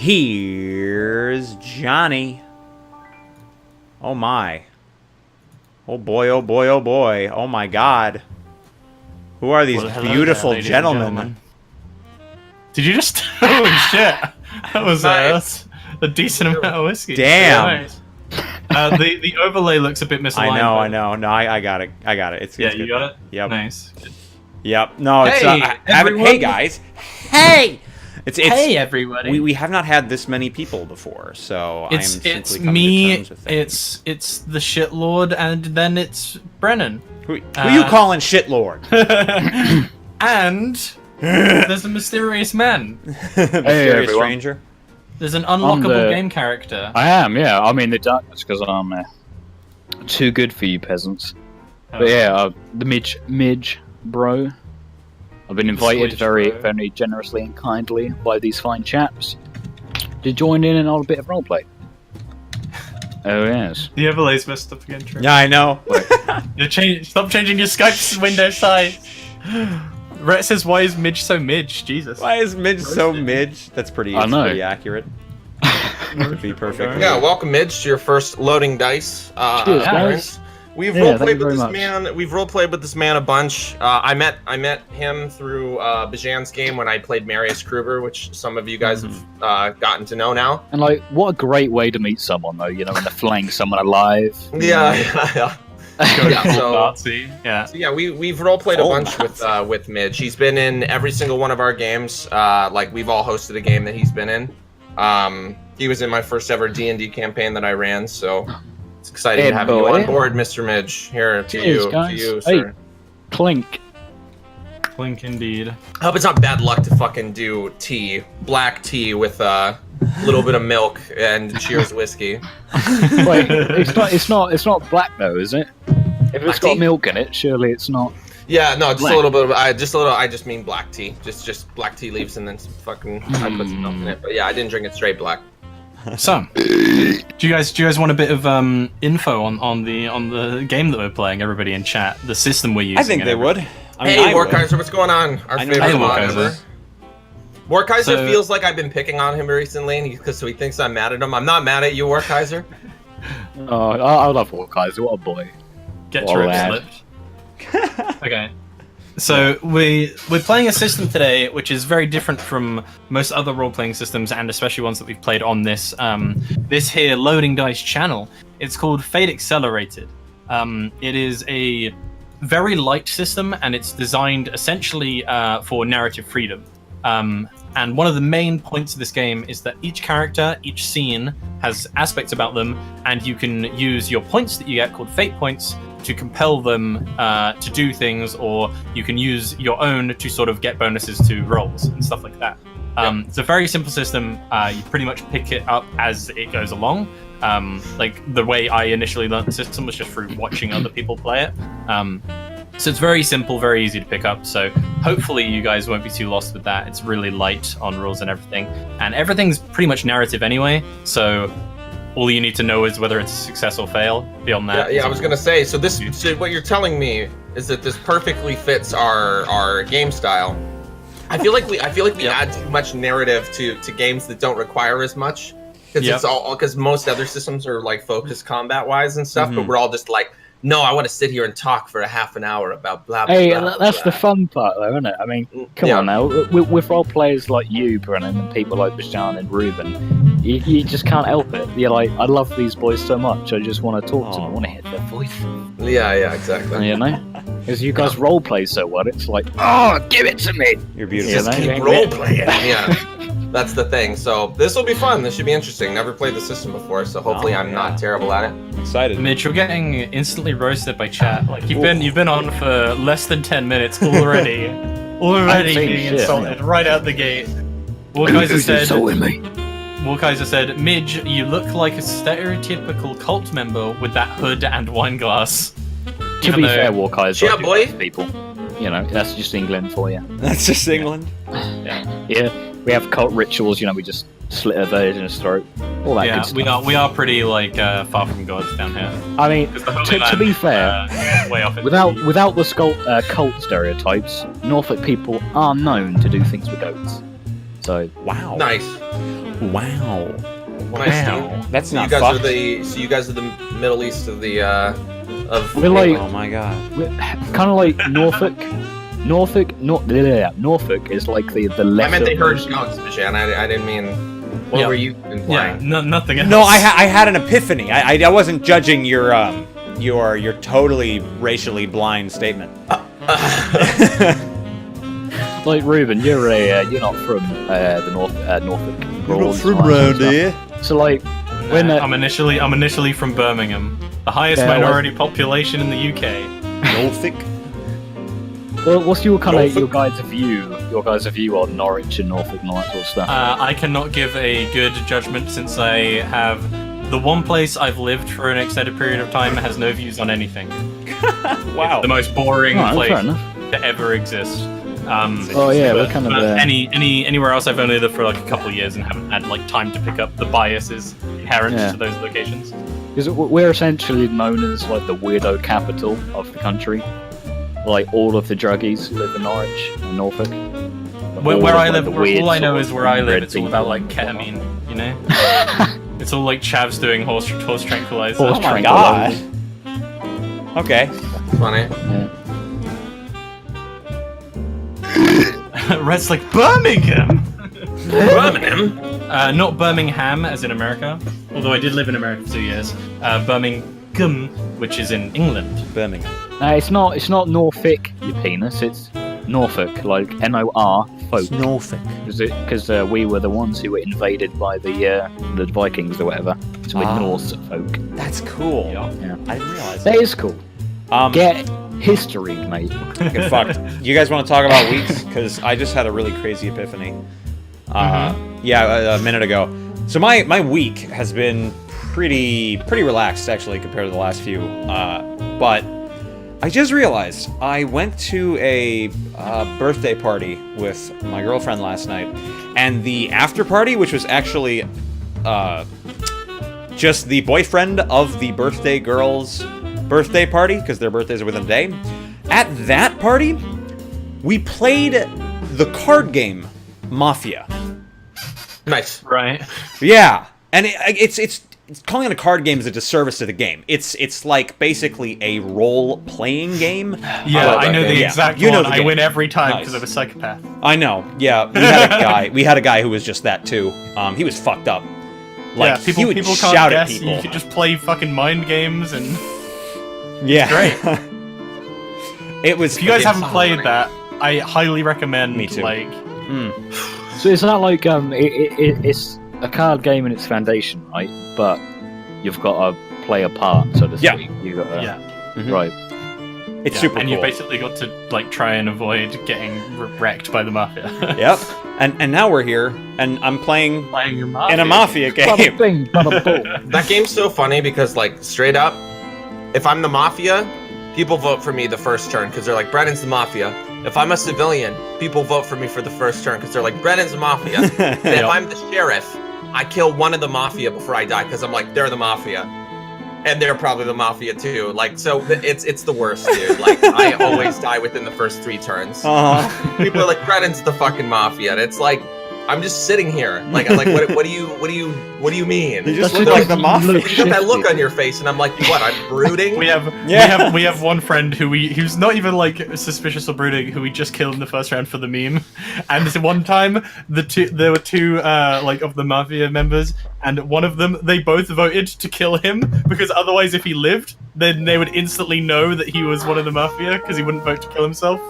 here's Johnny. Oh my. Oh boy, oh boy, oh boy. Oh my god. Who are these beautiful there, gentlemen? Did you just... Holy shit. That was nice. A decent amount of whiskey. Damn. Nice. The overlay looks a bit misaligned. I know. No, I got it. It's you good. got it? Yep. Nice. Yep. No, it's hey guys. Hey. Hey everybody. We have not had this many people before, so I'm simply coming me. to terms with things. It's the shitlord, and then it's Brennan. Who you calling shitlord? And there's a mysterious man. Mysterious stranger. There's an unlockable game character. I am, yeah. I'm in the darkness because I'm too good for you peasants. But yeah, the Midge bro. I've been invited very generously and kindly by these fine chaps to join in on a bit of roleplay. Oh yes. The overlay's messed up again, Trey. Yeah, I know. Stop changing your Skype's window size. Rhett says, "Why is Midge so Midge?" Jesus. Why is Midge so Midge? That's pretty accurate. To be perfect. Yeah, welcome Midge to your first loading dice. Cheers, guys. We've roleplayed with this man. We've roleplayed with this man a bunch. I met him through Bajan's game when I played Marius Kruger, which some of you guys have gotten to know now. And like, what a great way to meet someone, though. You know, when they're flaying someone alive. Yeah. So yeah, we've roleplayed a bunch with Midge. He's been in every single one of our games. Like we've all hosted a game that he's been in. He was in my first ever D&D campaign that I ran, so it's exciting to have you on board, Mr. Midge. Here to you, sir. Hey, clink. Clink indeed. I hope it's not bad luck to fucking do tea, black tea with a little bit of milk and Cheers whiskey. Wait, it's not black though, is it? If it's got milk in it, surely it's not. Yeah, no, just black. A little bit of I just mean black tea. Just black tea leaves and then some fucking I put some milk in it. But yeah, I didn't drink it straight black. So, do you guys want a bit of info on the game that we're playing? Everybody in chat, the system we're using. I think they would. Hey, Warkaiser, what's going on? Our favorite mod ever. Warkaiser feels like I've been picking on him recently because he thinks I'm mad at him. I'm not mad at you, Warkaiser. Oh, I love Warkaiser. What a boy. Get your slipped. Okay. So we're playing a system today which is very different from most other role-playing systems, and especially ones that we've played on this this here loading dice channel. It's called Fate Accelerated. It is a very light system, and it's designed essentially for narrative freedom. And one of the main points of this game is that each character, each scene, has aspects about them, and you can use your points that you get, called fate points, to compel them to do things, or you can use your own to sort of get bonuses to rolls and stuff like that. It's a very simple system. You pretty much pick it up as it goes along. Like the way I initially learned the system was just through watching other people play it. So it's very simple, very easy to pick up. So hopefully you guys won't be too lost with that. It's really light on rules and everything. And everything's pretty much narrative anyway. So all you need to know is whether it's a success or fail. Beyond that, yeah, I was gonna say. So what you're telling me is that this perfectly fits our game style. I feel like we add too much narrative to games that don't require as much, because most other systems are like focused combat wise and stuff, but we're all just like, no, I want to sit here and talk for a half an hour about blah blah. Hey, blah, that's blah. the fun part, though, isn't it? I mean, come on now, with role players like you, Brennan, and people like Bashan and Ruben, you just can't help it. You're like, I love these boys so much. I just want to talk to them. I want to hit their voice. Yeah, exactly. You know, because you guys role play so well, it's like, oh, give it to me. You're beautiful. Just keep role playing. Yeah. That's the thing. So this will be fun. This should be interesting. Never played the system before, so hopefully I'm not terrible at it. Excited. Mitch, you're getting instantly roasted by chat. Like you've been on for less than 10 minutes already. Being insulted right out the gate. Warkaiser said, Midge, you look like a stereotypical cult member with that hood and wine glass. To be fair, Warkaiser, yeah, boy. People. You know, that's just England for you. That's just England. Yeah. We have cult rituals, you know, we just slit a virgin in his throat. All that good stuff. we are pretty like far from gods down here. I mean, to be fair, way off without the cult stereotypes, Norfolk people are known to do things with goats. So Wow. Nice. Wow. Nice. That's So not you guys fucked. are the Middle East of the of. We're like- Oh my god. kind of like Norfolk. Norfolk is like the lesser. I meant they heard version. goats, Bishan. I didn't mean. What Yeah. were you Yeah, implying? nothing else. No, I had an epiphany. I wasn't judging your totally racially blind statement. Like Ruben, you're not from the Norfolk. Broads and all that sort of stuff. So like when I'm initially from Birmingham, the highest Yeah, minority population in the UK. Norfolk. well, what's your kind of Norfolk? your guys' view? Your guys' view on Norwich and Norfolk and all that sort of stuff. I cannot give a good judgment since I have the one place I've lived for an extended period of time has no views on anything. Wow. The most boring Oh, place fair enough. to ever exist. Oh yeah, we're kind of anywhere else I've only lived for like a couple of years and haven't had like time to pick up the biases inherent Yeah. to those locations. because we're essentially known as like the weirdo capital of the country. Like all of the druggies live in Norwich and Norfolk. Where I live, all I know is where I live. It's all about like ketamine, you know. It's all like chavs doing horse tranquilizers. Horse Oh my god. Okay. Funny. Red's like Birmingham. Birmingham. Not Birmingham, as in America. Although I did live in America for 2 years. Birmingham, which is in England. Birmingham. It's not Norfolk, you penis. It's Norfolk, like N-O-R folk. Norfolk. Because we were the ones who were invaded by the Vikings or whatever. So we're Norse folk. That's cool. Yeah. Yeah. I didn't realize That that. is cool. Get history, mate. Get fucked. You guys want to talk about weeks? Because I just had a really crazy epiphany. Yeah, a minute ago. So my week has been pretty relaxed actually compared to the last few. But I just realized I went to a birthday party with my girlfriend last night, and the after party, which was actually just the boyfriend of the birthday girl's birthday party, because their birthdays are within a day. At that party, we played the card game Mafia. Nice. Right. Yeah, and it's calling it a card game is a disservice to the game. It's like basically a role-playing game. Yeah, I know the Yeah, exact you know one. the I game. win every time Nice. because I'm a psychopath. I know. Yeah, we had a guy who was just that too. He was fucked up. Like yeah, he would people shout can't at guess. people. You could just play fucking mind games and. Yeah, Great. It was. If you guys game's haven't so played funny. that, I highly recommend. Me too. Like, So it's not like it's a card game in its foundation, right? But you've got to play a part, so to Yeah. speak. You got to, yeah, right. it's yeah. super and cool. you basically got to like try and avoid getting wrecked by the mafia. Yep. And now we're here, and I'm playing Playing your mafia. in a mafia Bada game. bing, bada boom. That game's so funny because, like, straight up, if I'm the mafia, people vote for me the first turn because they're like, Brennan's the mafia. If I'm a civilian, people vote for me for the first turn because they're like, Brennan's the mafia. And if I'm the sheriff, I kill one of the mafia before I die because I'm like, they're the mafia. And they're probably the mafia too. Like, so it's the worst, dude. Like, I always die within the first 3 turns. People are like, Brennan's the fucking mafia. And it's like, I'm just sitting here. Like what do you mean? You just That's look like because the you mafia. look You got that look shifty. on your face, and I'm like, what? I'm brooding. We have Yeah. we have one friend who's not even like suspicious or brooding, who we just killed in the first round for the meme. And this one time there were two like of the mafia members, and one of them, they both voted to kill him because otherwise if he lived, then they would instantly know that he was one of the mafia because he wouldn't vote to kill himself.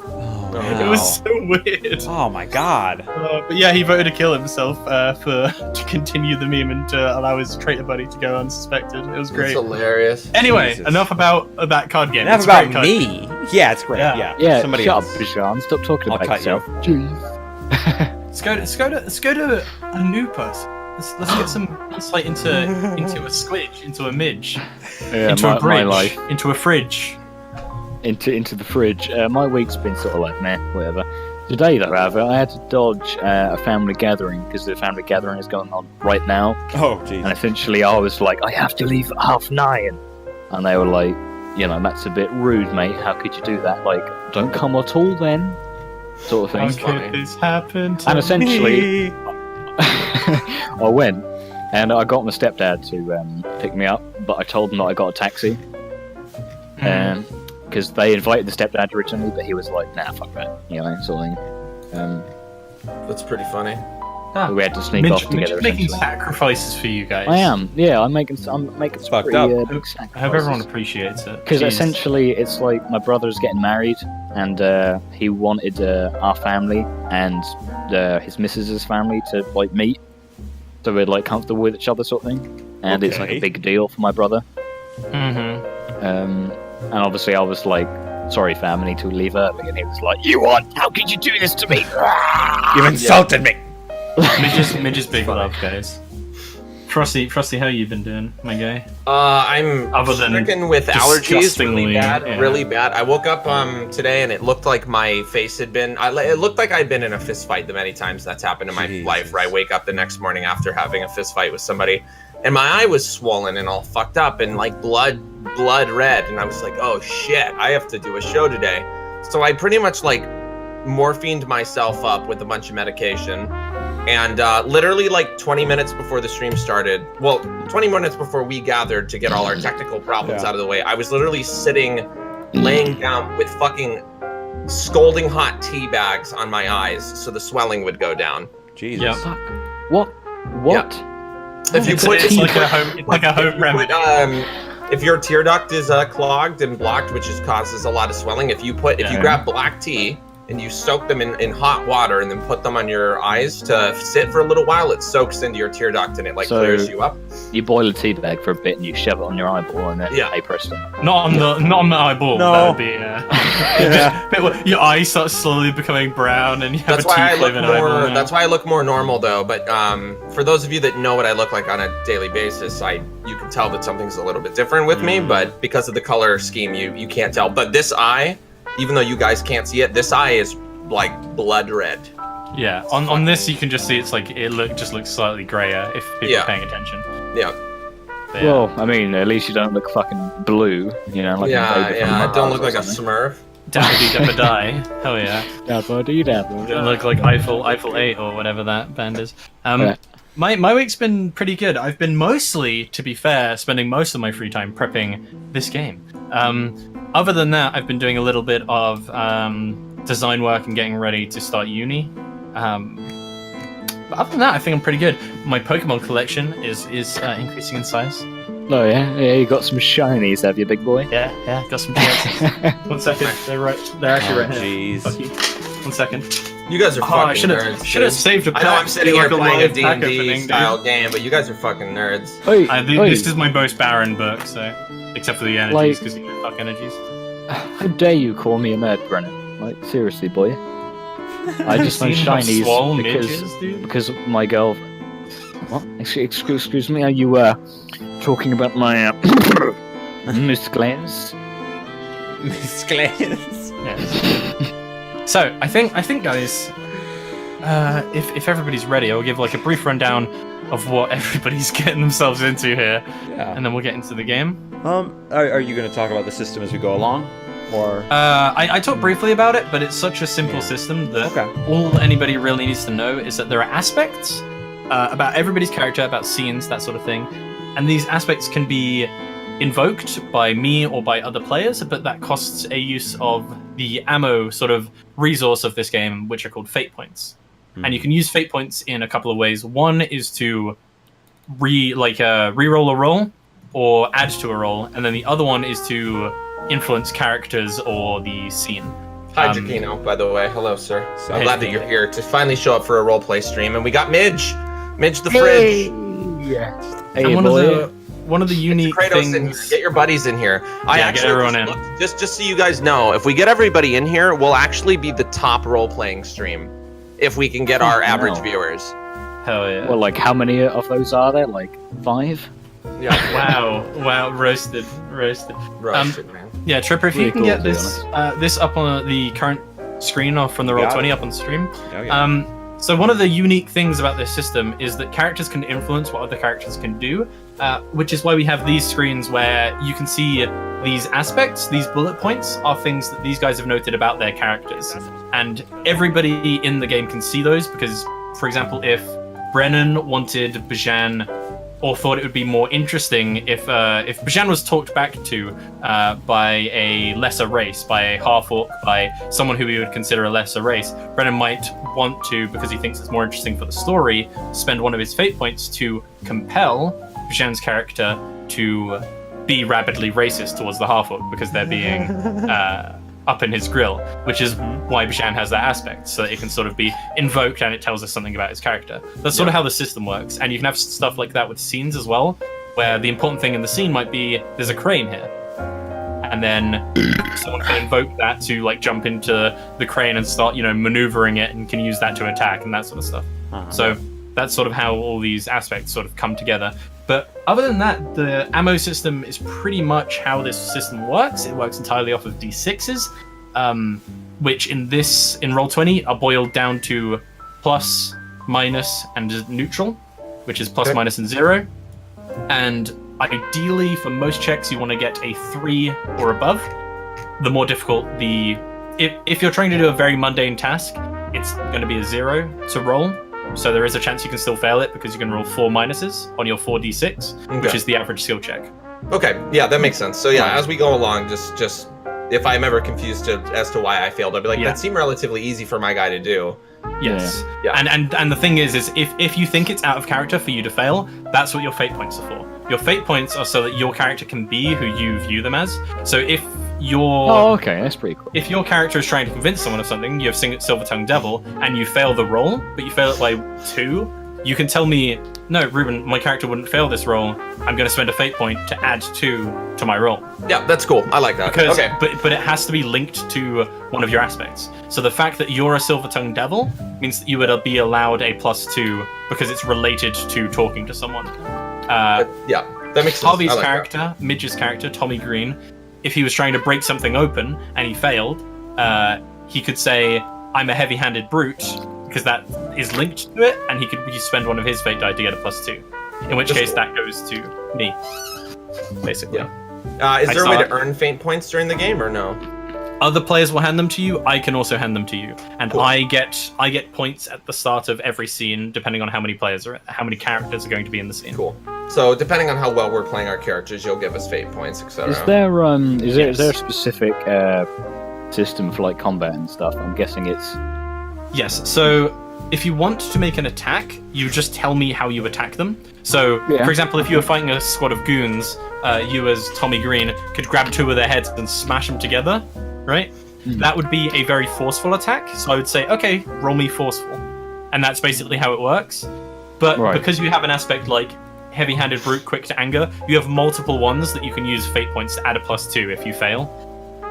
It was so weird. Oh my god. But yeah, he voted to kill himself to continue the meme and to allow his traitor buddy to go unsuspected. It was It's great. hilarious. Anyway, Jesus. enough about that card game. Enough It's a great about card game. me. Yeah, it's great. Yeah. Yeah. Yeah, Somebody shut else. up, Bijan. Stop talking I'll about cut you. yourself. Jeez. Let's go to a new person. Let's get some insight into a squidge, into a midge, Yeah, into a my bridge, life. into a fridge. Into the fridge. My week's been sort of like meh, whatever. Today, though, however, I had to dodge a family gathering because the family gathering is going on right now. Oh And jeez. essentially, I was like, I have to leave at 9:30. And they were like, you know, that's a bit rude, mate. How could you do that? Like, don't come at all then. Sort of How thing. funny. could this happen to And essentially, me? I went and I got my stepdad to pick me up, but I told him that I got a taxi. Because they invited the stepdad originally, but he was like, "Nah, fuck that," sort of thing. That's pretty funny. We had to sneak off together. Midge is making essentially. sacrifices for you guys. I am, yeah. I'm making some fucked pretty, up. big I hope everyone appreciates it. Because Jeez. essentially, it's like my brother's getting married, and he wanted our family and his missus's family to like meet, so we're like comfortable with each other, sort of thing. And it's like a big deal for my brother. And obviously, I was like, "Sorry, fam, I need to leave early," and he was like, How could you do this to me? You've insulted me. Midge is big love, guys. Frosty, how you been doing, my guy? I'm stricken with allergies really bad. I woke up today and it looked like my face had been. It looked like I'd been in a fist fight the many times that's happened in my life. Where I wake up the next morning after having a fist fight with somebody, and my eye was swollen and all fucked up and like blood red, and I was like, oh shit, I have to do a show today. So I pretty much like morphined myself up with a bunch of medication. And literally like 20 minutes before the stream started, 20 minutes before we gathered to get all our technical problems out of the way, I was literally laying down with fucking scalding hot tea bags on my eyes so the swelling would go down. Jesus. Yep. What? Yeah. If you put, it's like a home remedy. If your tear duct is clogged and blocked, which causes a lot of swelling, if you grab black tea and you soak them in hot water and then put them on your eyes to sit for a little while, it soaks into your tear duct and it clears you up. You boil a tea bag for a bit and you shove it on your eyeball and then hey presto. Not on the eyeball. No. That would be your eyes start slowly becoming brown and you have That's why eyeball. That's why I look more normal though. But for those of you that know what I look like on a daily basis, you can tell that something's a little bit different with me. But because of the color scheme, you can't tell. But this eye, even though you guys can't see it, this eye is like blood red. Yeah, on this you can just see it's like just looks slightly grayer if people are paying attention. Yeah. But, well, I mean, at least you don't look fucking blue, like I don't look like a Smurf. Dappity Dapper Die. Hell yeah. Dapper dee dapper. Don't look like Eiffel 8 or whatever that band is. My week's been pretty good. I've been mostly, to be fair, spending most of my free time prepping this game. Other than that, I've been doing a little bit of design work and getting ready to start uni. But other than that, I think I'm pretty good. My Pokemon collection is increasing in size. Oh yeah, you got some shinies, have you, big boy? Yeah, got some GXs. 1 second, they're actually right here. Jeez. Fuck you. 1 second. You guys are fucking nerds. Should have saved a pack. I know I'm sitting here playing a pack D&D opening, style game, but you guys are fucking nerds. This is my most barren book, so except for the energies, because fuck energies. How dare you call me a nerd, Brennan? Like, seriously, boy. I just know shinies because my girl. What? Excuse me, are you talking about my Miss Glance? Miss Glance. Yes. So I think guys, if everybody's ready, I'll give like a brief rundown of what everybody's getting themselves into here, and then we'll get into the game. Are you going to talk about the system as we go along? Or I talked briefly about it, but it's such a simple system that all anybody really needs to know is that there are aspects about everybody's character, about scenes, that sort of thing, and these aspects can be invoked by me or by other players, but that costs a use of the ammo sort of resource of this game, which are called fate points. And you can use fate points in a couple of ways. One is to re-roll a roll or add to a roll, and then the other one is to influence characters or the scene. Hi, Giacchino, by the way. Hello, sir. I'm glad that you're here to finally show up for a roleplay stream. And we got Midge the fridge. Hey, one of the unique things. Get your buddies in here. Get everyone in. Just so you guys know, if we get everybody in here, we'll actually be the top role-playing stream if we can get our average viewers. Hell yeah. Well, like, how many of those are there? Like, 5? Yeah. Wow, roasted, man. Yeah, Tripper, if you can get this up on the current screen or from the Roll20 up on the stream. So one of the unique things about this system is that characters can influence what other characters can do, which is why we have these screens where you can see these aspects, these bullet points are things that these guys have noted about their characters. And everybody in the game can see those because, for example, if Brennan wanted Bajan, or thought it would be more interesting if Bajan was talked back to by a lesser race, by a half-orc, by someone who we would consider a lesser race. Brennan might want to, because he thinks it's more interesting for the story, spend one of his fate points to compel Bajan's character to be rabidly racist towards the half-orc because they're being up in his grill, which is why Bajan has that aspect, so that it can sort of be invoked and it tells us something about his character. That's sort of how the system works, and you can have stuff like that with scenes as well, where the important thing in the scene might be there's a crane here, and then someone can invoke that to like jump into the crane and start, you know, maneuvering it, and can use that to attack and that sort of stuff. So that's sort of how all these aspects sort of come together. But other than that, the ammo system is pretty much how this system works. It works entirely off of D6s, which in Roll20 are boiled down to plus, minus, and neutral, which is plus, minus, and 0. And ideally, for most checks, you want to get a 3 or above. The more difficult if you're trying to do a very mundane task, it's going to be a 0 to roll. So there is a chance you can still fail it because you can roll 4 minuses on your 4d6, which is the average skill check. Okay, yeah, that makes sense. So yeah, as we go along, just if I'm ever confused as to why I failed, I'll be like, that seemed relatively easy for my guy to do. Yes. Yeah. And the thing is if you think it's out of character for you to fail, that's what your fate points are for. Your fate points are so that your character can be who you view them as. So if okay, that's pretty cool. If your character is trying to convince someone of something, you have Silver-Tongued Devil, and you fail the roll, but you fail it by 2, you can tell me, no, Ruben, my character wouldn't fail this roll. I'm going to spend a fate point to add 2 to my roll. Yeah, that's cool. I like that. Because, but it has to be linked to one of your aspects. So the fact that you're a Silver-Tongued Devil means that you would be allowed a +2 because it's related to talking to someone. That makes sense. Harvey's character, Midge's character, Tommy Green, if he was trying to break something open and he failed, he could say, I'm a heavy-handed brute, because that is linked to it, and he could spend one of his fate die to get a +2. In which case, that goes to me, basically. Yeah. Is there a way to earn fate points during the game, or no? Other players will hand them to you. I can also hand them to you, and I get points at the start of every scene, depending on how many characters are going to be in the scene. Cool. So depending on how well we're playing our characters, you'll give us fate points, etc. Is there is there a specific system for like combat and stuff? I'm guessing it's. Yes. So if you want to make an attack, you just tell me how you attack them. So, for example, if you were fighting a squad of goons, you as Tommy Green could grab 2 of their heads and smash them together, right? That would be a very forceful attack. So I would say, okay, roll me forceful, and that's basically how it works. But because you have an aspect like heavy-handed brute, quick to anger, you have multiple ones that you can use fate points to add a +2 if you fail.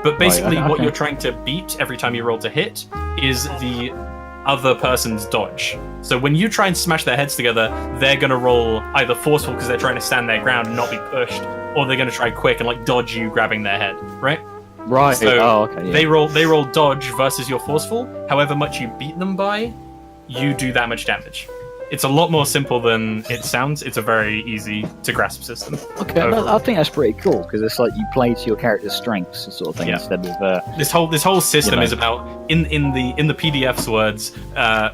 But basically, what you're trying to beat every time you roll to hit is the other person's dodge. So when you try and smash their heads together, they're going to roll either forceful because they're trying to stand their ground and not be pushed, or they're going to try quick and like dodge you grabbing their head, right? Right. So they roll dodge versus your forceful. However much you beat them by, you do that much damage. It's a lot more simple than it sounds. It's a very easy to grasp system. Okay, I think that's pretty cool because it's like you play to your character's strengths, sort of thing, instead of this whole system is about in the PDF's words,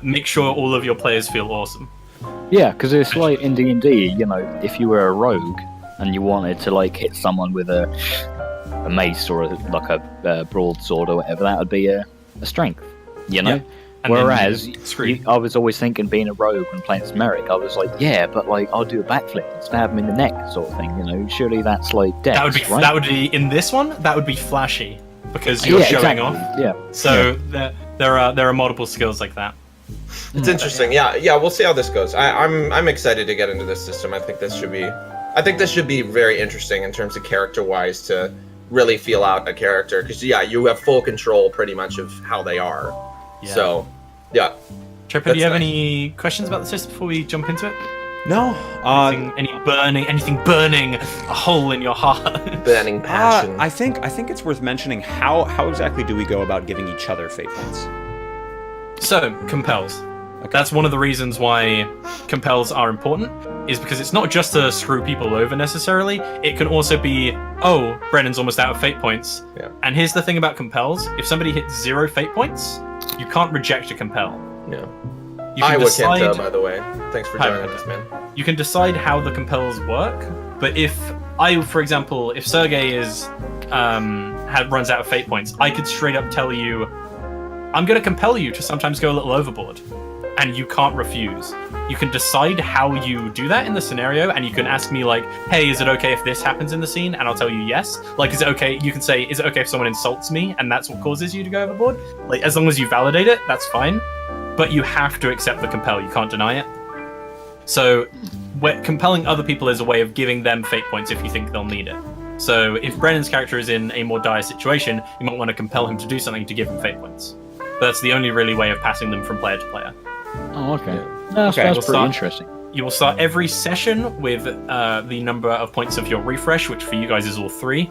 make sure all of your players feel awesome. Yeah, because it's like in D&D, you know, if you were a rogue and you wanted to like hit someone with a mace or a broadsword or whatever, that would be a strength, you know. Yeah. Whereas, I was always thinking, being a rogue when playing as Merrick, I was like, but like, I'll do a backflip and stab him in the neck, sort of thing, you know. Surely that's like death, right? That would be, in this one, that would be flashy, because you're showing off. Yeah. So there are multiple skills like that. It's interesting. Yeah, we'll see how this goes. I'm excited to get into this system. I think this should be very interesting in terms of character-wise to really feel out a character, because you have full control pretty much of how they are. Yeah. So, yeah. Tripper, do you have any questions about the system before we jump into it? No. Anything burning a hole in your heart? Burning passion. I think it's worth mentioning how exactly do we go about giving each other fate points? So, compels. Okay. That's one of the reasons why compels are important, is because it's not just to screw people over necessarily. It can also be, oh, Brennan's almost out of fate points. Yeah. And here's the thing about compels. If somebody hits 0 fate points, you can't reject a compel. Yeah. You Hi, can Wakenta, by the way. Thanks for joining us, man. You can decide how the compels work, but for example, if Sergey runs out of fate points, I could straight up tell you, I'm going to compel you to sometimes go a little overboard, and you can't refuse. You can decide how you do that in the scenario, and you can ask me like, hey, is it okay if this happens in the scene? And I'll tell you yes. Like, is it okay? You can say, is it okay if someone insults me and that's what causes you to go overboard? Like, as long as you validate it, that's fine. But you have to accept the compel. You can't deny it. So, compelling other people is a way of giving them fate points if you think they'll need it. So, if Brennan's character is in a more dire situation, you might want to compel him to do something to give him fate points. But that's the only really way of passing them from player to player. Oh, okay. That's pretty interesting. You will start every session with the number of points of your refresh, which for you guys is all 3.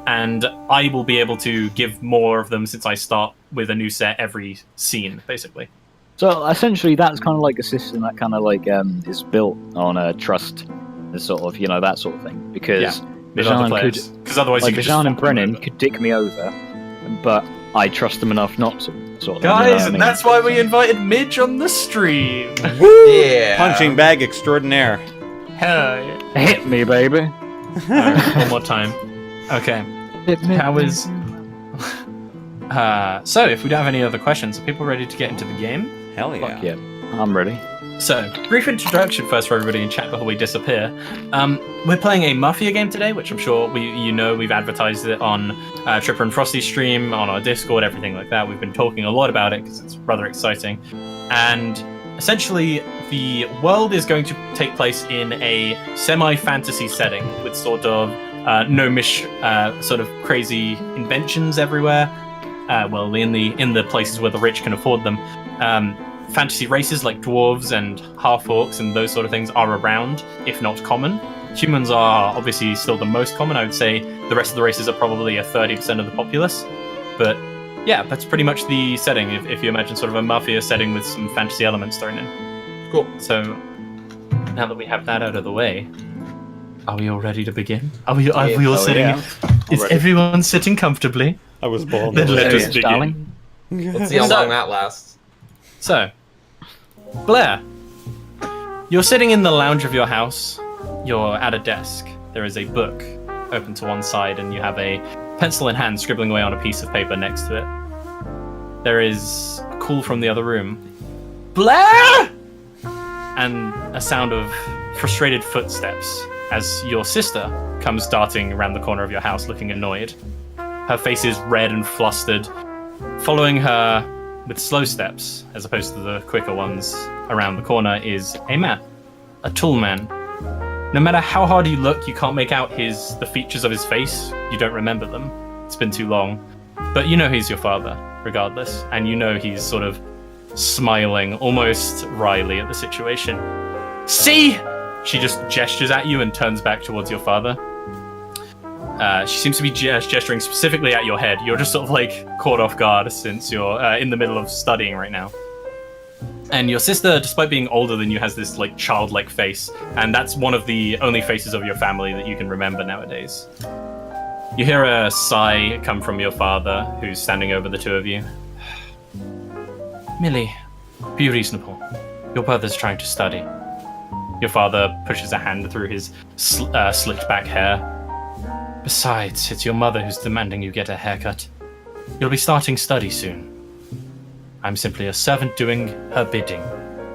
And I will be able to give more of them since I start with a new set every scene, basically. So essentially, that's kind of like a system that kind of like is built on trust, and sort of that sort of thing. Because because otherwise, like you Bijan and Brennan could dick me over, but I trust them enough not to. Sort of, guys, and that's why we invited Midge on the stream. Woo! Yeah. Punching bag extraordinaire. Hell yeah. Hit me, baby. Right, one more time. Okay. How is... so, if we don't have any other questions, are people ready to get into the game? Hell yeah. Fuck yeah. I'm ready. So, brief introduction first for everybody in chat before we disappear. We're playing a Mafia game today, which I'm sure we've advertised it on Tripper and Frosty's stream, on our Discord, everything like that. We've been talking a lot about it because it's rather exciting. And essentially, the world is going to take place in a semi-fantasy setting with sort of gnomish, sort of crazy inventions everywhere. Well, in the places where the rich can afford them. Fantasy races like dwarves and half-orcs and those sort of things are around, if not common. Humans are obviously still the most common. I would say the rest of the races are probably 30% of the populace. But yeah, that's pretty much the setting, if you imagine sort of a Mafia setting with some fantasy elements thrown in. Cool. So, now that we have that out of the way, are we all ready to begin? Are we all sitting? Yeah. Is everyone sitting comfortably? I was born. Then let us Yes, begin. darling. Let's see how long that lasts. So, Blair, you're sitting in the lounge of your house. You're at a desk. There is a book open to one side, and you have a pencil in hand scribbling away on a piece of paper next to it. There is a call from the other room. Blair! And a sound of frustrated footsteps as your sister comes darting around the corner of your house looking annoyed. Her face is red and flustered. Following her with slow steps, as opposed to the quicker ones around the corner, is a man. A tall man. No matter how hard you look, you can't make out the features of his face. You don't remember them. It's been too long. But you know he's your father, regardless. And you know he's sort of smiling, almost wryly at the situation. See? She just gestures at you and turns back towards your father. She seems to be gesturing specifically at your head. You're just sort of like caught off guard since you're in the middle of studying right now. And your sister, despite being older than you, has this like childlike face, and that's one of the only faces of your family that you can remember nowadays. You hear a sigh come from your father, who's standing over the two of you. Millie, be reasonable. Your brother's trying to study. Your father pushes a hand through his slicked back hair. Besides, it's your mother who's demanding you get a haircut. You'll be starting study soon. I'm simply a servant doing her bidding.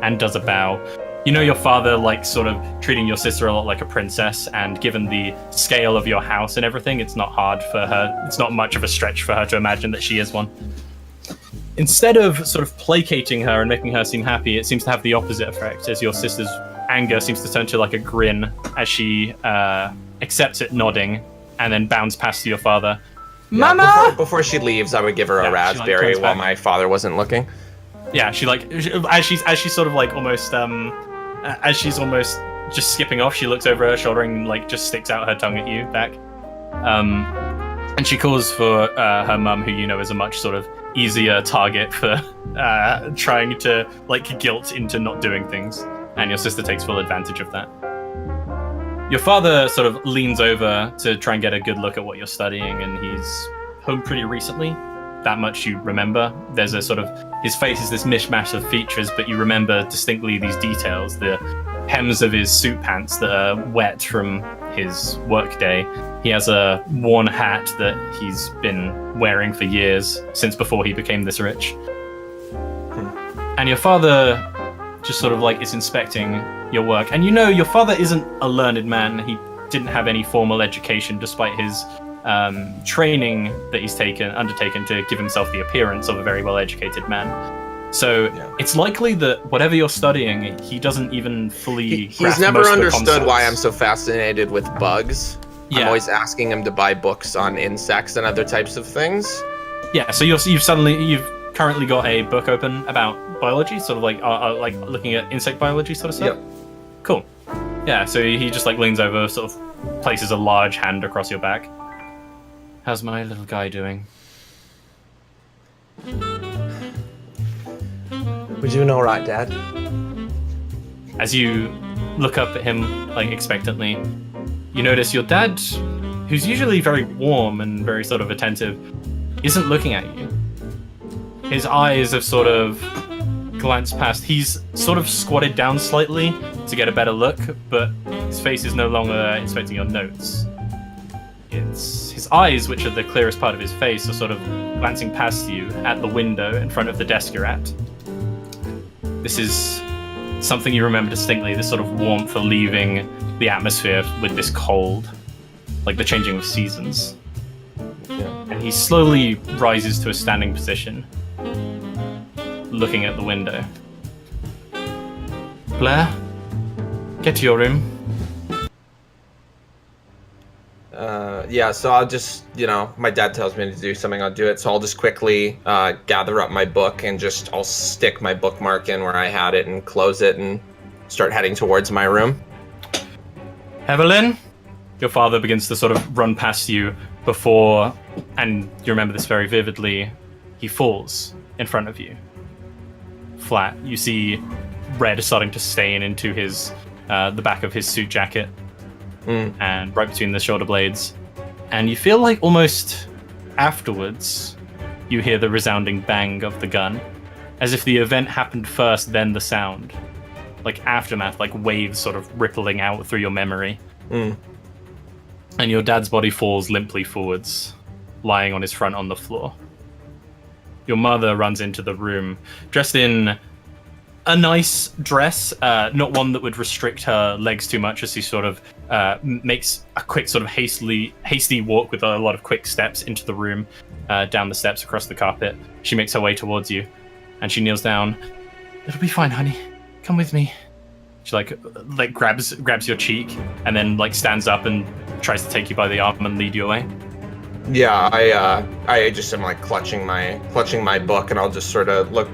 And does a bow. You know your father likes sort of treating your sister a lot like a princess, and given the scale of your house and everything, it's not hard for her, it's not much of a stretch for her to imagine that she is one. Instead of sort of placating her and making her seem happy, it seems to have the opposite effect, as your sister's anger seems to turn to like a grin as she accepts it, nodding, and then bounds past to your father. Yeah, Mama! Before she leaves, I would give her a Yeah, she, like, raspberry turns while back. my father wasn't looking. Yeah, she like as she's sort of like almost as she's almost just skipping off, she looks over her shoulder and like just sticks out her tongue at you back. And she calls for her mum, who you know is a much sort of easier target for trying to like guilt into not doing things. And your sister takes full advantage of that. Your father sort of leans over to try and get a good look at what you're studying, and he's home pretty recently. that much you remember. There's a sort of, his face is this mishmash of features, but you remember distinctly these details. The hems of his suit pants that are wet from his workday. He has a worn hat that he's been wearing for years, since before he became this rich. And your father just sort of like is inspecting your work. And you know your father isn't a learned man. He didn't have any formal education, despite his training that he's undertaken to give himself the appearance of a very well-educated man. So it's likely that whatever you're studying, he doesn't even fully He's never understood why I'm so fascinated with bugs. I'm always asking him to buy books on insects and other types of things. Yeah, so you've currently got a book open about biology, sort of like looking at insect biology sort of stuff? Yep. Cool. Yeah, so he just like leans over, sort of places a large hand across your back. How's my little guy doing? We're doing all right, Dad. As you look up at him, like, expectantly, you notice your dad, who's usually very warm and very sort of attentive, isn't looking at you. His eyes have sort of glanced past. He's sort of squatted down slightly to get a better look, but his face is no longer inspecting your notes. It's his eyes, which are the clearest part of his face, are sort of glancing past you at the window in front of the desk you're at. This is something you remember distinctly, this sort of warmth of leaving the atmosphere with this cold, like the changing of seasons. And he slowly rises to a standing position, looking at the window. Blair, get to your room. So I'll just, my dad tells me to do something, I'll do it. So I'll just quickly gather up my book and I'll stick my bookmark in where I had it and close it and start heading towards my room. Evelyn, your father begins to sort of run past you before, and you remember this very vividly, he falls in front of you. Flat. You see red starting to stain into his the back of his suit jacket. And right between the shoulder blades. And you feel like almost afterwards, you hear the resounding bang of the gun, as if the event happened first, then the sound. Like aftermath, like waves sort of rippling out through your memory. And your dad's body falls limply forwards, lying on his front on the floor. Your mother runs into the room, dressed in a nice dress, not one that would restrict her legs too much, as she sort of makes a quick sort of hasty walk with a lot of quick steps into the room, down the steps, across the carpet. She makes her way towards you, and she kneels down. It'll be fine, honey. Come with me. She like grabs your cheek, and then like stands up and tries to take you by the arm and lead you away. Yeah, I just am like clutching my book, and I'll just sort of look,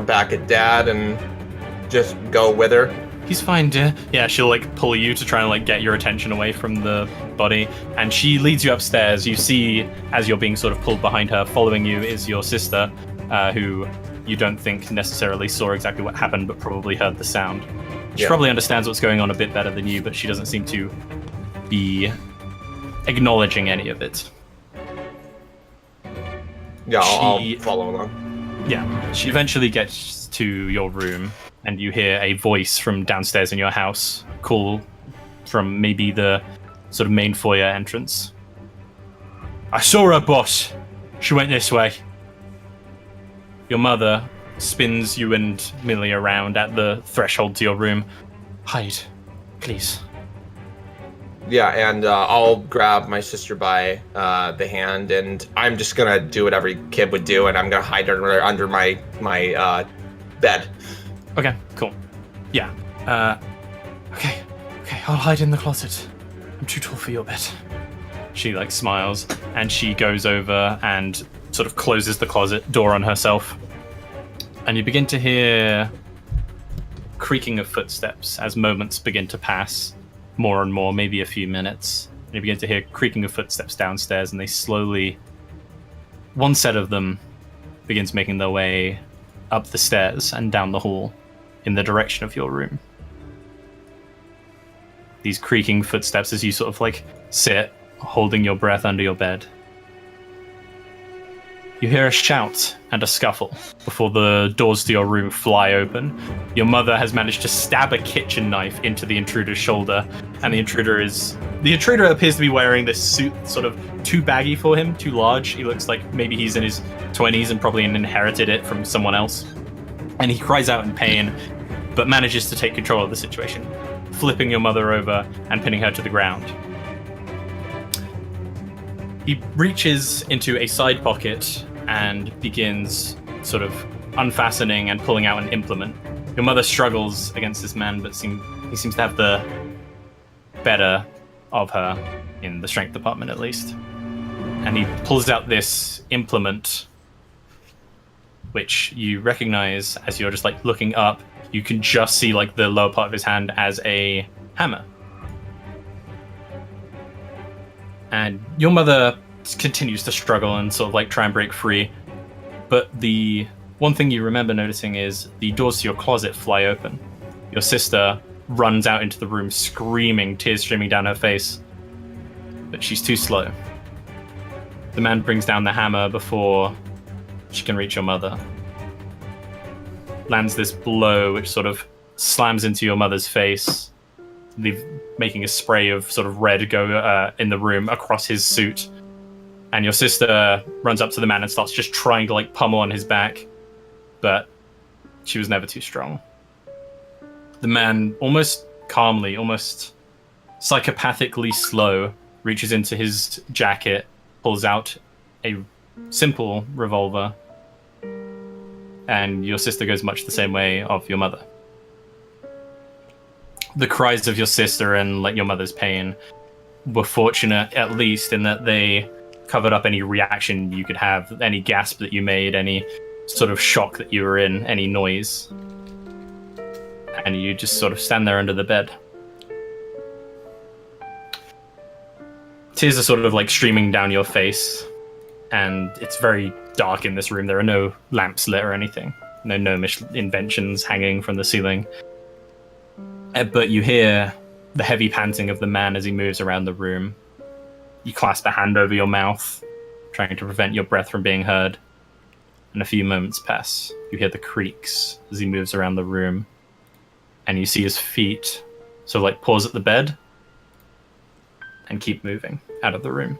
back at Dad and just go with her. He's fine, dear. Yeah, she'll like pull you to try and like get your attention away from the body, and she leads you upstairs. You see, as you're being sort of pulled behind her, following you is your sister, who you don't think necessarily saw exactly what happened, but probably heard the sound. She probably understands what's going on a bit better than you, but she doesn't seem to be acknowledging any of it. Yeah, I'll follow along. Yeah, she eventually gets to your room, and you hear a voice from downstairs in your house call from maybe the sort of main foyer entrance. I saw her, boss. She went this way. Your mother spins you and Millie around at the threshold to your room. Hide, please. Yeah, and I'll grab my sister by the hand, and I'm just gonna do what every kid would do, and I'm gonna hide her under my bed. Okay, cool. Yeah. Okay, I'll hide in the closet. I'm too tall for your bed. She like smiles, and she goes over and sort of closes the closet door on herself. And you begin to hear creaking of footsteps as moments begin to pass. More and more, maybe a few minutes. And you begin to hear creaking of footsteps downstairs, and they slowly, one set of them begins making their way up the stairs and down the hall in the direction of your room. These creaking footsteps as you sort of like sit, holding your breath under your bed. You hear a shout and a scuffle before the doors to your room fly open. Your mother has managed to stab a kitchen knife into the intruder's shoulder, and the intruder appears to be wearing this suit sort of too baggy for him, too large. He looks like maybe he's in his 20s and probably inherited it from someone else. And he cries out in pain, but manages to take control of the situation, flipping your mother over and pinning her to the ground. He reaches into a side pocket and begins sort of unfastening and pulling out an implement. Your mother struggles against this man, but he seems to have the better of her in the strength department, at least. And he pulls out this implement, which you recognize as you're just like looking up. You can just see like the lower part of his hand as a hammer. And your mother continues to struggle and sort of like try and break free. But the one thing you remember noticing is the doors to your closet fly open. Your sister runs out into the room screaming, tears streaming down her face. But she's too slow. The man brings down the hammer before she can reach your mother. Lands this blow which sort of slams into your mother's face, making a spray of sort of red go in the room across his suit. And your sister runs up to the man and starts just trying to like pummel on his back, but she was never too strong. The man, almost calmly, almost psychopathically slow, reaches into his jacket, pulls out a simple revolver, and your sister goes much the same way of your mother. The cries of your sister and like your mother's pain were fortunate, at least, in that they covered up any reaction you could have, any gasp that you made, any sort of shock that you were in, any noise. And you just sort of stand there under the bed. Tears are sort of like streaming down your face, and it's very dark in this room. There are no lamps lit or anything. No gnomish inventions hanging from the ceiling. But you hear the heavy panting of the man as he moves around the room. You clasp a hand over your mouth, trying to prevent your breath from being heard. And a few moments pass. You hear the creaks as he moves around the room. And you see his feet sort of like pause at the bed and keep moving out of the room.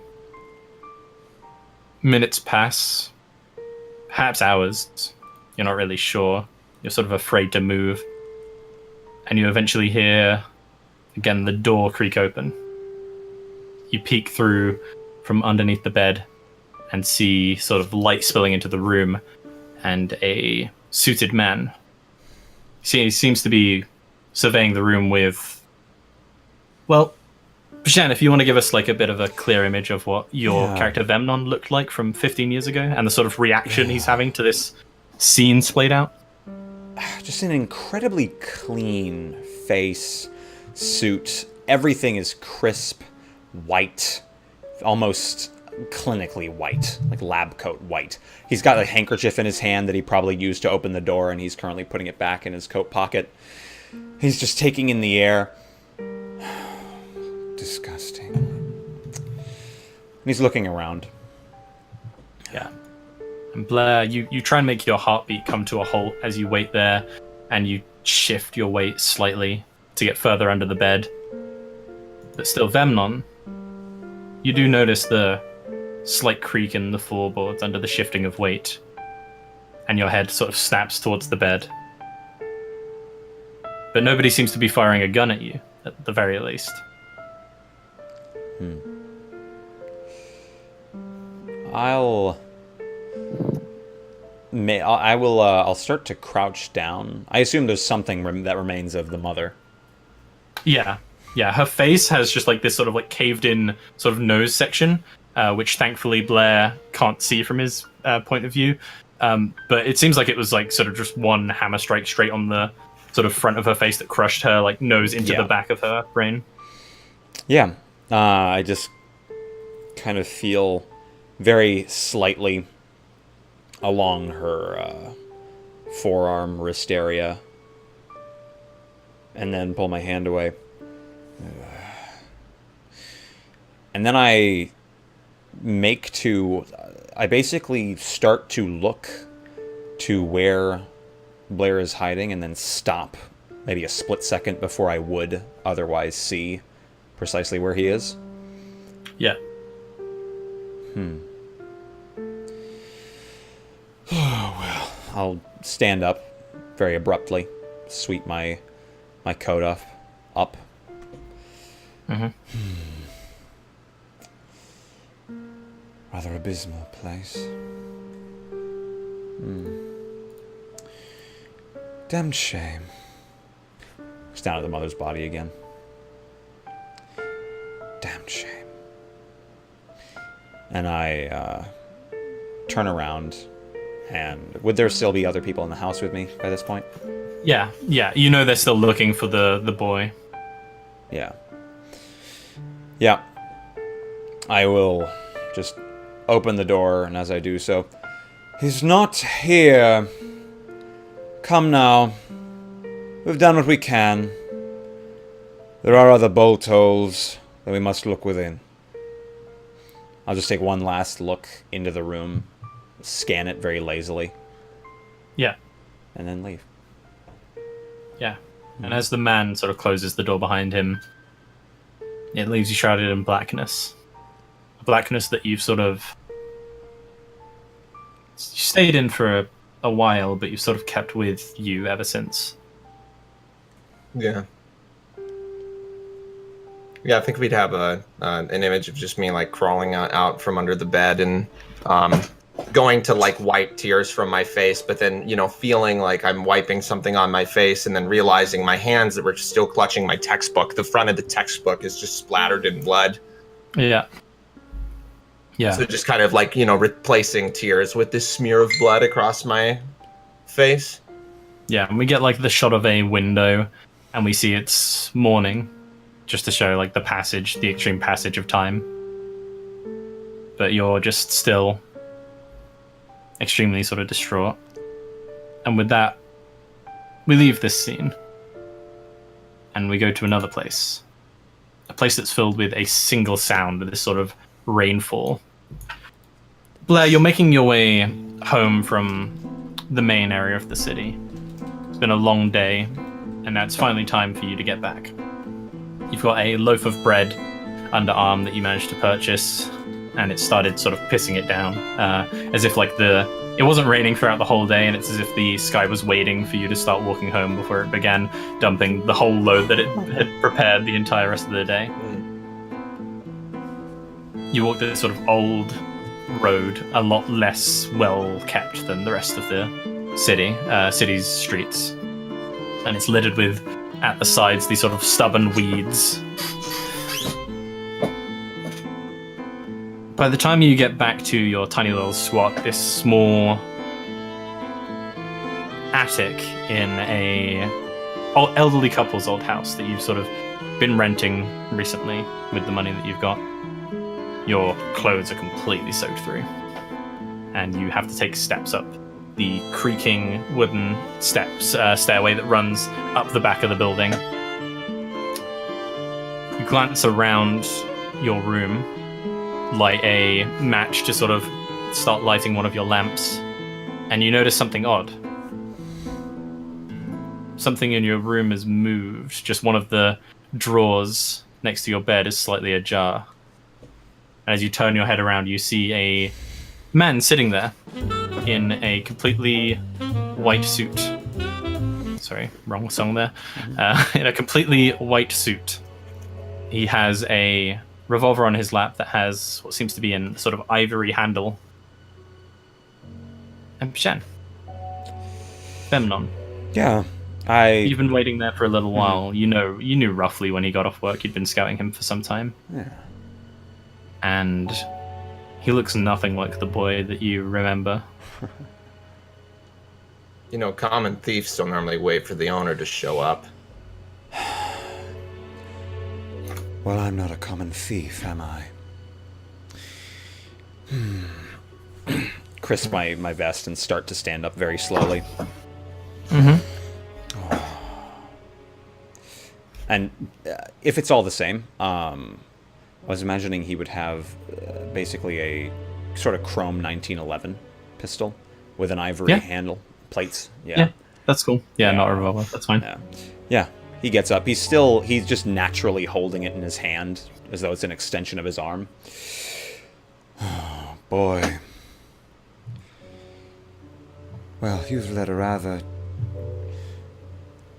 Minutes pass, perhaps hours. You're not really sure. You're sort of afraid to move. And you eventually hear, again, the door creak open. You peek through from underneath the bed and see sort of light spilling into the room and a suited man. He seems to be surveying the room with... Well, Bishan, if you want to give us like a bit of a clear image of what your character Vemnon looked like from 15 years ago and the sort of reaction he's having to this scene splayed out. Just an incredibly clean face, suit. Everything is crisp, white, almost clinically white, like lab coat white. He's got a handkerchief in his hand that he probably used to open the door, and he's currently putting it back in his coat pocket. He's just taking in the air. Disgusting. And he's looking around. Yeah. And Blair, you try and make your heartbeat come to a halt as you wait there, and you shift your weight slightly to get further under the bed. But still, Vemnon, you do notice the slight creak in the floorboards under the shifting of weight, and your head sort of snaps towards the bed. But nobody seems to be firing a gun at you, at the very least. I'll start to crouch down. I assume there's something that remains of the mother. Yeah. Her face has just like this sort of like caved in sort of nose section, which thankfully Blair can't see from his point of view. But it seems like it was like sort of just one hammer strike straight on the sort of front of her face that crushed her like nose into the back of her brain. Yeah. I just kind of feel very slightly along her forearm, wrist area, and then pull my hand away. And then I I basically start to look to where Blair is hiding and then stop maybe a split second before I would otherwise see precisely where he is. Yeah. Oh, well, I'll stand up very abruptly, sweep my coat up. Rather abysmal place. Damned shame. Looks down at the mother's body again. Damned shame. And I turn around, and would there still be other people in the house with me by this point? Yeah. You know they're still looking for the boy. Yeah. Yeah. I will just open the door, and as I do so, he's not here. Come now. We've done what we can. There are other bolt holes that we must look within. I'll just take one last look into the room, scan it very lazily, Yeah. and then leave. Yeah. And as the man sort of closes the door behind him, it leaves you shrouded in blackness. A blackness that you've sort of stayed in for a while, but you've sort of kept with you ever since. Yeah. Yeah, I think we'd have an image of just me like crawling out from under the bed and going to like wipe tears from my face, but then feeling like I'm wiping something on my face, and then realizing my hands that were still clutching my textbook. The front of the textbook is just splattered in blood. Yeah. Yeah. So just kind of like replacing tears with this smear of blood across my face. Yeah, and we get like the shot of a window, and we see it's morning, just to show like the extreme passage of time. But you're just still extremely sort of distraught. And with that, we leave this scene, and we go to another place. A place that's filled with a single sound, with this sort of rainfall. Blair, you're making your way home from the main area of the city. It's been a long day, and now it's finally time for you to get back. You've got a loaf of bread underarm that you managed to purchase, and it started sort of pissing it down, as if like it wasn't raining throughout the whole day, and it's as if the sky was waiting for you to start walking home before it began dumping the whole load that it had prepared the entire rest of the day. You walk this sort of old road, a lot less well kept than the rest of the city's streets, and it's littered with, at the sides, these sort of stubborn weeds. By the time you get back to your tiny little squat, this small attic in a elderly couple's old house that you've sort of been renting recently with the money that you've got, your clothes are completely soaked through, and you have to take steps up the creaking wooden stairway that runs up the back of the building. You glance around your room, light a match to sort of start lighting one of your lamps, and you notice something odd. Something in your room has moved. Just one of the drawers next to your bed is slightly ajar. As you turn your head around, you see a man sitting there in a completely white suit. Sorry, wrong song there. In a completely white suit. He has a revolver on his lap that has what seems to be a sort of ivory handle. And Shen. Femnon. Yeah, You've been waiting there for a little while. You knew roughly when he got off work. You'd been scouting him for some time. Yeah. And he looks nothing like the boy that you remember. Common thieves don't normally wait for the owner to show up. Well, I'm not a common thief, am I? Crisp my vest and start to stand up very slowly. Mm-hmm. And if it's all the same, I was imagining he would have basically a sort of chrome 1911 pistol with an ivory handle, plates. Yeah, that's cool. Yeah, not a revolver. That's fine. Yeah. He gets up. He's just naturally holding it in his hand as though it's an extension of his arm. Oh, boy. Well, you've led a rather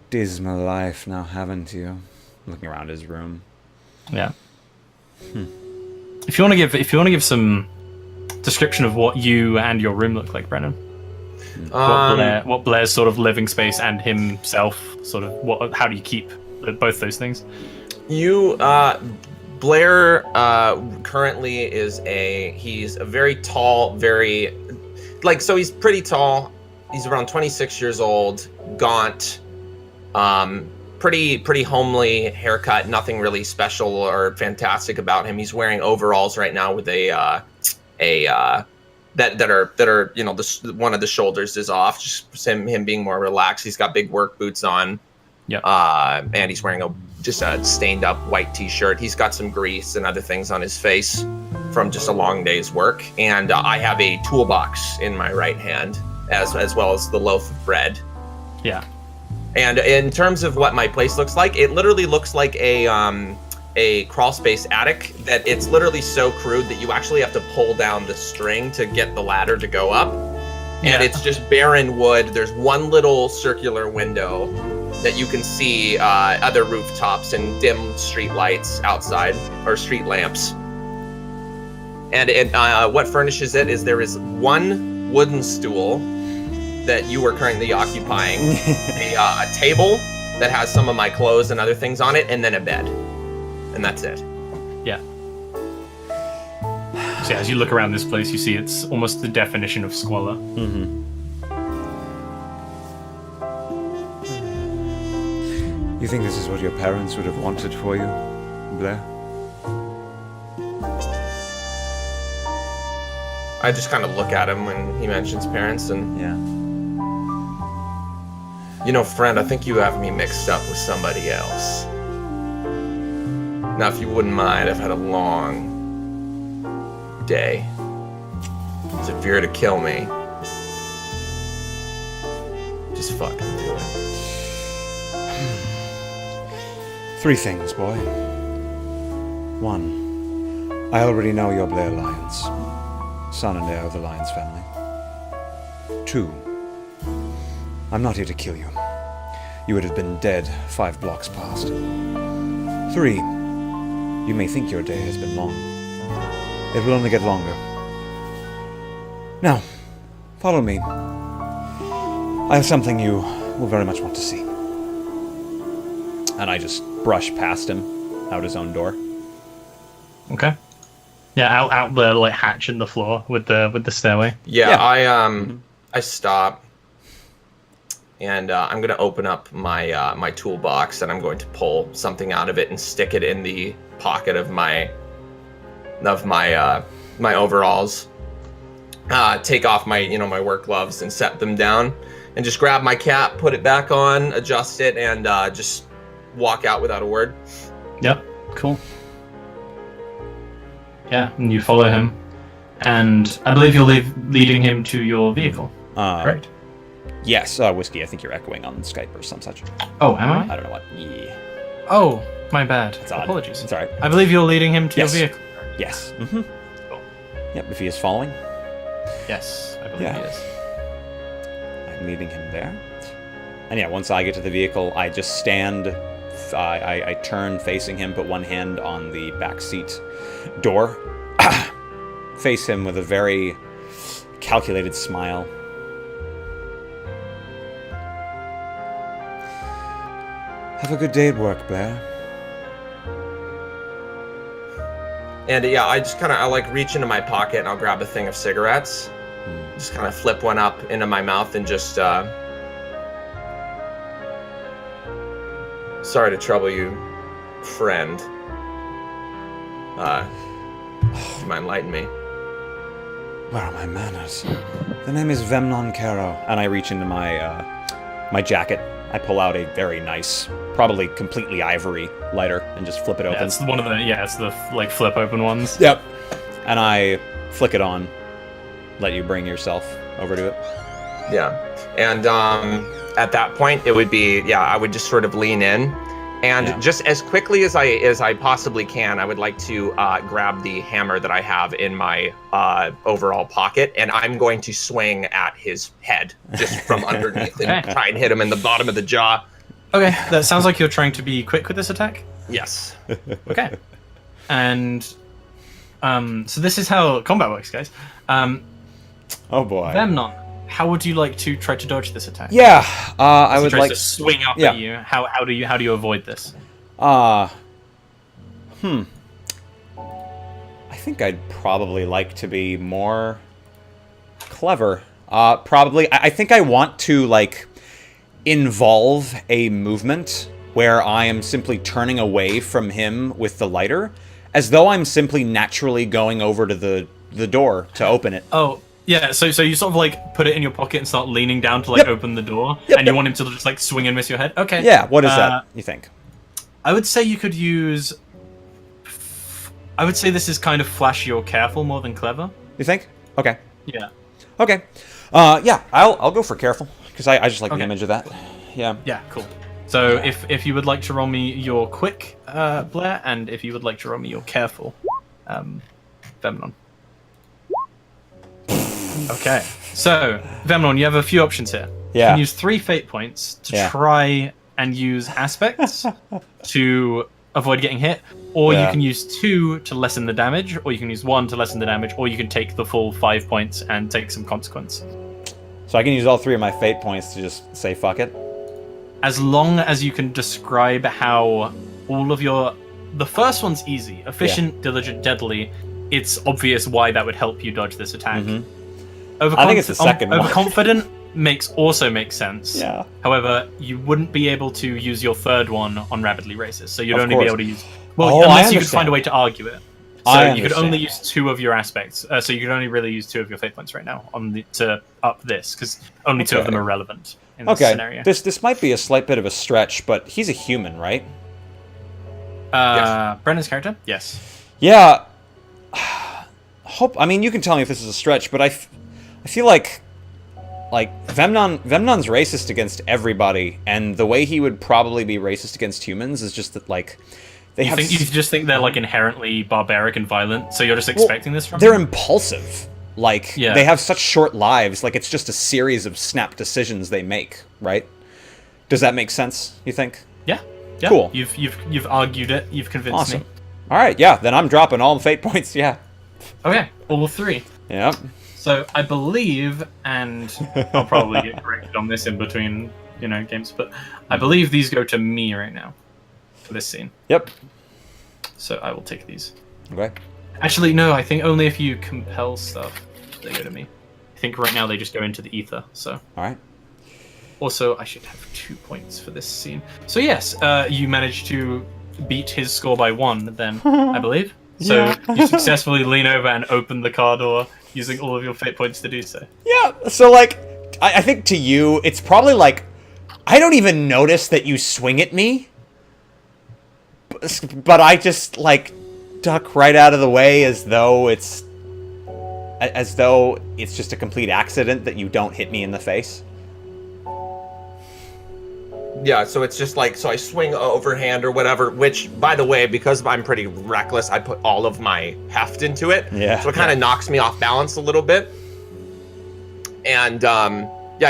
dismal life now, haven't you? Looking around his room. Yeah. If you want to give some description of what you and your room look like, Brennan. What Blair's sort of living space and himself sort of how do you keep both those things? Blair currently he's a very tall, so he's pretty tall. He's around 26 years old, gaunt, pretty homely haircut, nothing really special or fantastic about him. He's wearing overalls right now with that are one of the shoulders is off, just him being more relaxed. He's got big work boots on. And he's wearing just a stained up white t-shirt. He's got some grease and other things on his face from just a long day's work. And I have a toolbox in my right hand as well as the loaf of bread. Yeah. And in terms of what my place looks like, it literally looks like a crawl space attic that it's literally so crude that you actually have to pull down the string to get the ladder to go up. And it's just barren wood. There's one little circular window that you can see other rooftops and dim street lights outside, or street lamps. And what furnishes it is there is one wooden stool that you are currently occupying, a table that has some of my clothes and other things on it, and then a bed. And that's it. Yeah. So as you look around this place, you see it's almost the definition of squalor. Mm-hmm. You think this is what your parents would have wanted for you, Blair? I just kind of look at him when he mentions parents, and friend, I think you have me mixed up with somebody else. Now, if you wouldn't mind, I've had a long day. So if you're to kill me, just fucking do it. 3 things, boy. 1, I already know you're Blair Lyons, son and heir of the Lyons family. 2, I'm not here to kill you. You would have been dead 5 blocks past. 3, you may think your day has been long. It will only get longer. Now, follow me. I have something you will very much want to see. And I just brush past him, out his own door. Okay. Yeah, out the hatch in the floor with the stairway. Yeah. I stop, and I'm gonna open up my my toolbox, and I'm going to pull something out of it and stick it in the pocket of my my overalls. Take off my my work gloves and set them down, and just grab my cap, put it back on, adjust it, and just walk out without a word. Yep, cool. Yeah, and you follow him, and I believe you're leading him to your vehicle. Correct? Yes, Whiskey. I think you're echoing on Skype or some such. Oh, am I? I don't know what. Yeah. Oh, my bad. It's odd. Apologies. It's alright. I believe you're leading him to your vehicle. Yes. Mm-hmm. Cool. Yep, if he is following. Yes, I believe he is. I'm leading him there. And yeah, once I get to the vehicle, I just stand. I turn facing him, put one hand on the back seat door, face him with a very calculated smile. Have a good day at work, Blair. And I just I reach into my pocket and I'll grab a thing of cigarettes. Just kind of flip one up into my mouth and just sorry to trouble you, friend. Do you mind lighting me? Where are my manners? The name is Vemnon Caro. And I reach into my my jacket. I pull out a very nice, probably completely ivory lighter and just flip it open. Yeah, it's one of the it's the like flip open ones. Yep. And I flick it on. Let you bring yourself over to it. Yeah. And at that point, it would be, I would just sort of lean in. And just as quickly as I possibly can, I would like to grab the hammer that I have in my overall pocket, and I'm going to swing at his head just from underneath and try and hit him in the bottom of the jaw. Okay, that sounds like you're trying to be quick with this attack. Yes. Okay. And so this is how combat works, guys. Oh boy. Vemnon, how would you like to try to dodge this attack? Yeah, I would like to swing up at you. How do you avoid this? I think I'd probably like to be more clever. Probably, I think I want to like involve a movement where I am simply turning away from him with the lighter, as though I'm simply naturally going over to the door to open it. Oh. Yeah, so you sort of like put it in your pocket and start leaning down to like open the door, and you want him to just like swing and miss your head. Okay. Yeah. What is that? You think? I would say you could use. I would say this is kind of flashy or careful more than clever. You think? Okay. Yeah. Okay. Yeah. I'll go for careful because I just like the image of that. Yeah. Yeah. Cool. So if you would like to roll me your quick, Blair, and if you would like to roll me your careful, Vemnon. Okay, so Vemnon, you have a few options here. Yeah. You can use 3 fate points to try and use aspects to avoid getting hit, or you can use 2 to lessen the damage, or you can use 1 to lessen the damage, or you can take the full 5 points and take some consequence. So I can use all 3 of my fate points to just say fuck it? As long as you can describe how all of your... The first one's easy. Efficient, diligent, deadly. It's obvious why that would help you dodge this attack. I think it's the second one. Overconfident also makes sense. Yeah. However, you wouldn't be able to use your third one on rapidly races, so you'd only be able to use... unless you could find a way to argue it. So you could only use 2 of your aspects. So you could only really use 2 of your fate points right now to up this, because only 2 of them are relevant in this scenario. This might be a slight bit of a stretch, but he's a human, right? Yes. Brendan's character? Yes. Yeah. I mean, you can tell me if this is a stretch, but I feel like Vemnon's racist against everybody, and the way he would probably be racist against humans is just that like they you just think they're like inherently barbaric and violent, so you're just expecting this from they're them? Impulsive. Like they have such short lives, like it's just a series of snap decisions they make, right? Does that make sense, you think? Yeah. Cool. You've argued it, you've convinced me. Alright, yeah, then I'm dropping all the fate points, yeah. Okay, all 3. Yep. So I believe, and I'll probably get corrected on this in between, games, but I believe these go to me right now for this scene. Yep. So I will take these. Okay. Actually, no, I think only if you compel stuff, they go to me. I think right now they just go into the ether, so. Alright. Also, I should have 2 points for this scene. So yes, you managed to beat his score by 1 then, I believe. So you successfully lean over and open the car door using all of your fate points to do so. Yeah, so like, I think to you, it's probably like, I don't even notice that you swing at me, but I just like duck right out of the way as though it's just a complete accident that you don't hit me in the face. Yeah, so it's just like, so I swing overhand or whatever, which, by the way, because I'm pretty reckless, I put all of my heft into it. Yeah. So it kind of knocks me off balance a little bit. And,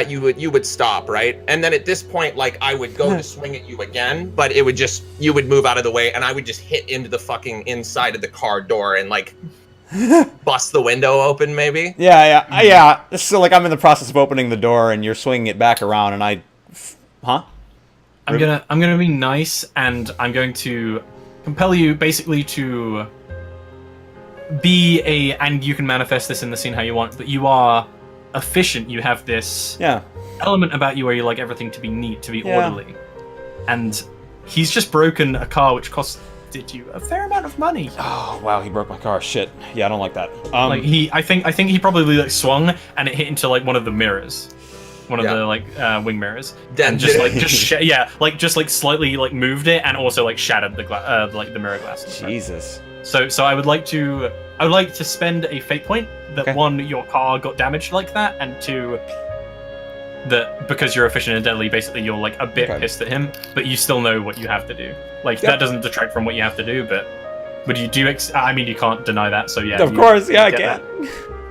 you would stop, right? And then at this point, like, I would go to swing at you again, but it would just, you would move out of the way, and I would just hit into the fucking inside of the car door and, like, bust the window open, maybe? Yeah. So, like, I'm in the process of opening the door, and you're swinging it back around, and I'm gonna be nice, and I'm going to compel you basically to be and you can manifest this in the scene how you want, but you are efficient. You have this element about you where you like everything to be neat, to be orderly. And he's just broken a car which costed you a fair amount of money. Oh wow, he broke my car. Shit. Yeah, I don't like that. I think he probably like swung and it hit into like one of the mirrors. one of the like wing mirrors, Then and just like slightly like moved it, and also like shattered the like the mirror glass. Jesus. So I would like to spend a fate point that one, your car got damaged like that, and two, that because you're efficient and deadly, basically you're like a bit pissed at him, but you still know what you have to do. Like that doesn't detract from what you have to do, but you do. I mean, you can't deny that. So yeah. Of course, I can.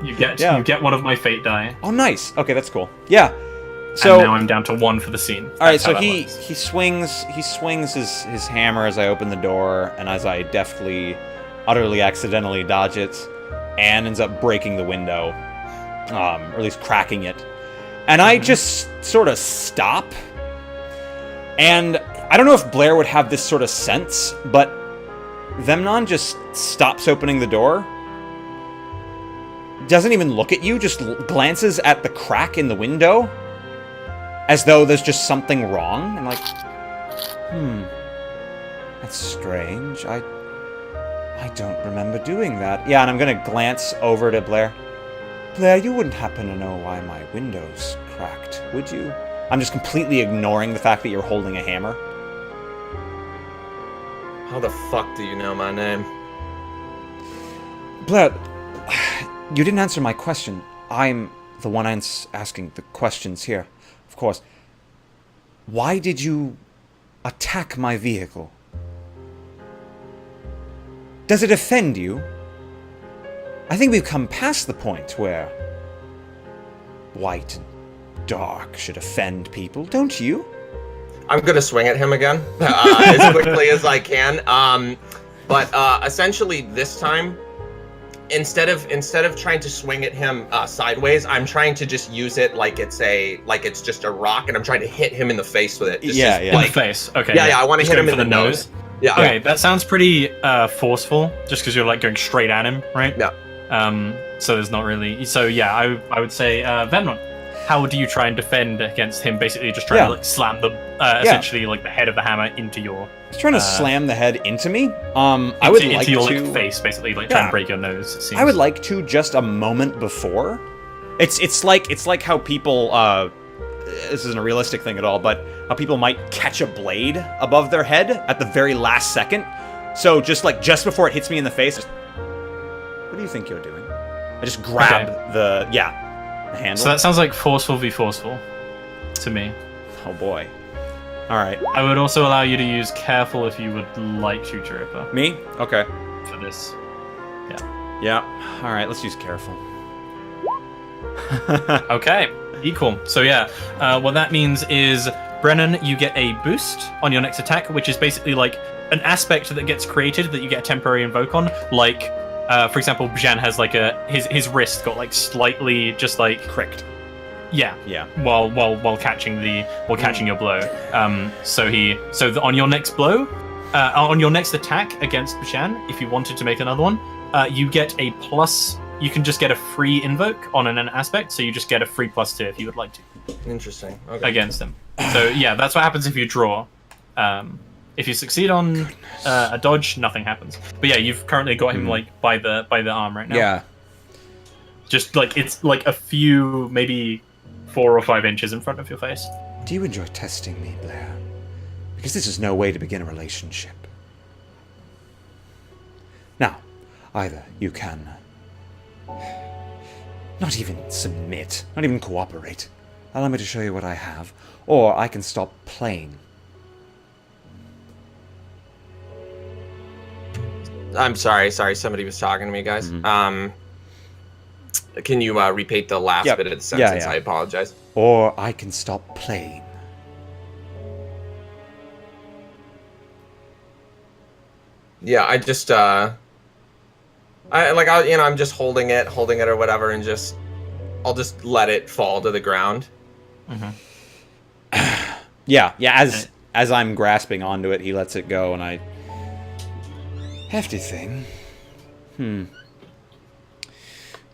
You get one of my fate die. Oh, nice. Okay, that's cool. Yeah. So and now I'm down to 1 for the scene. All right, so he swings his hammer as I open the door, and as I deftly, utterly accidentally dodge it, and ends up breaking the window, or at least cracking it. And I just sort of stop. And I don't know if Blair would have this sort of sense, but Vemnon just stops opening the door. Doesn't even look at you, just glances at the crack in the window. As though there's just something wrong. And like, that's strange. I don't remember doing that. Yeah, and I'm gonna glance over to Blair. Blair, you wouldn't happen to know why my window's cracked, would you? I'm just completely ignoring the fact that you're holding a hammer. How the fuck do you know my name? Blair, you didn't answer my question. I'm the one asking the questions here, of course. Why did you attack my vehicle? Does it offend you? I think we've come past the point where white and dark should offend people, don't you? I'm gonna swing at him again as quickly as I can. But essentially this time, instead of trying to swing at him sideways, I'm trying to just use it like it's just a rock, and I'm trying to hit him in the face with it. In the face. Okay. Yeah. I want to hit him in the nose. Yeah. Okay, that sounds pretty forceful, just because you're like going straight at him, right? Yeah. So there's not really. So yeah, I would say Vemnon. How do you try and defend against him? Basically, just trying to like slam the essentially like the head of the hammer into your. He's trying to slam the head into me. I would like into your to like, face, basically, like trying to break your nose. It seems. I would like to just a moment before. It's like how people. This isn't a realistic thing at all, but how people might catch a blade above their head at the very last second. So just before it hits me in the face. What do you think you're doing? I just grab the handle. So that sounds like forceful v forceful to me. Oh boy. Alright. I would also allow you to use careful if you would like to, Ripper. Me? Okay. For this. Yeah. Yeah. Alright, let's use careful. Okay. Equal. So yeah, what that means is, Brennan, you get a boost on your next attack, which is basically like an aspect that gets created that you get a temporary invoke on, like for example, Bjan has like his wrist got like slightly just like cricked. Yeah. While catching your blow. On your next blow, on your next attack against Bjan, if you wanted to make another one, you get a plus. You can just get a free invoke on an aspect, so you just get a free +2 if you would like to. Interesting. Okay. Against him. So yeah, that's what happens if you draw. If you succeed on a dodge, nothing happens. But yeah, you've currently got him like by the arm right now. Yeah. Just like it's like a few, maybe 4 or 5 inches in front of your face. Do you enjoy testing me, Blair? Because this is no way to begin a relationship. Now, either you can not even submit, not even cooperate, allow me to show you what I have, or I can stop playing. I'm sorry, somebody was talking to me, guys. Can you repeat the last bit of the sentence? I apologize. Or I can stop playing. Yeah, I just I'm just holding it or whatever, and I'll just let it fall to the ground. Yeah. As I'm grasping onto it, he lets it go, and I. Hefty thing.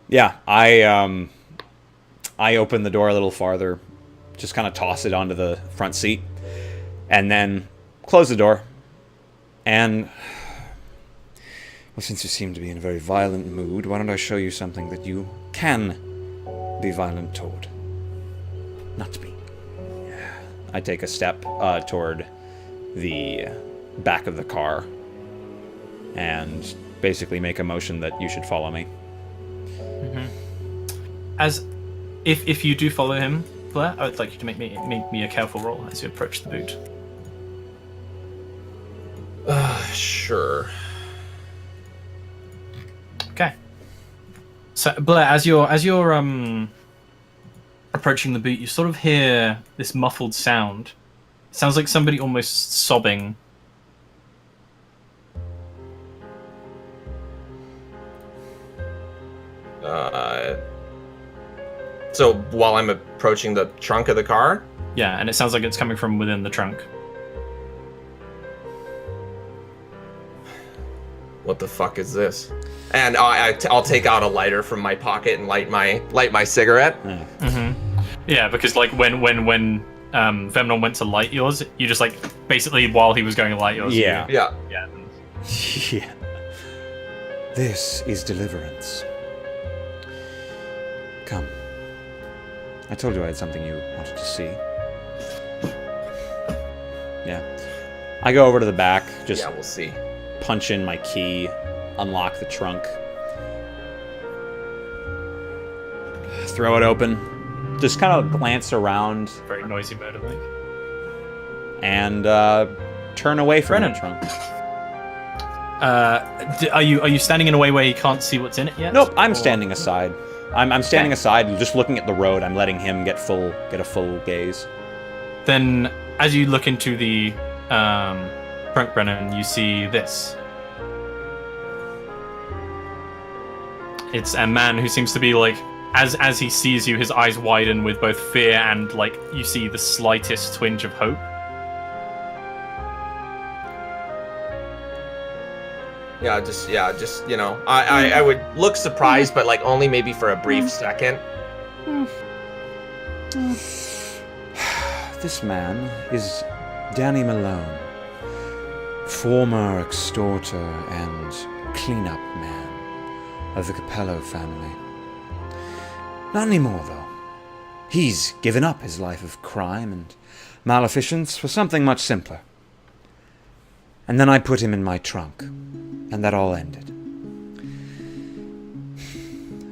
Yeah, I open the door a little farther, just kind of toss it onto the front seat, and then close the door. And, well, since you seem to be in a very violent mood, why don't I show you something that you can be violent toward? Not me. I take a step toward the back of the car and basically make a motion that you should follow me. As if you do follow him, Blair, I would like you to make me a careful roll as you approach the boot. Sure. Okay. So Blair, as you're approaching the boot, you sort of hear this muffled sound. It sounds like somebody almost sobbing. So while I'm approaching the trunk of the car? Yeah, and it sounds like it's coming from within the trunk. What the fuck is this? And I'll take out a lighter from my pocket and light my cigarette. Yeah, because like when Vemnon went to light yours, you just like basically while he was going to light yours. Yeah. Yeah. Yeah. Yeah. This is deliverance. Come. I told you I had something you wanted to see. Yeah. I go over to the back, just Yeah, we'll see. punch in my key, unlock the trunk, throw it open, just kind of glance around Very noisy mode, I think. and turn away from Brennan. the trunk. Are you standing in a way where you can't see what's in it yet? Nope, I'm Or- standing aside. I'm standing aside and just looking at the road. I'm letting him get a full gaze. Then, as you look into the trunk, Brennan, you see this. It's a man who seems to be like, as he sees you, his eyes widen with both fear and like you see the slightest twinge of hope. Yeah, just you know, I would look surprised, but like only maybe for a brief second. This man is Danny Malone, former extorter and cleanup man of the Capello family. Not anymore, though. He's given up his life of crime and maleficence for something much simpler. And then I put him in my trunk, and that all ended.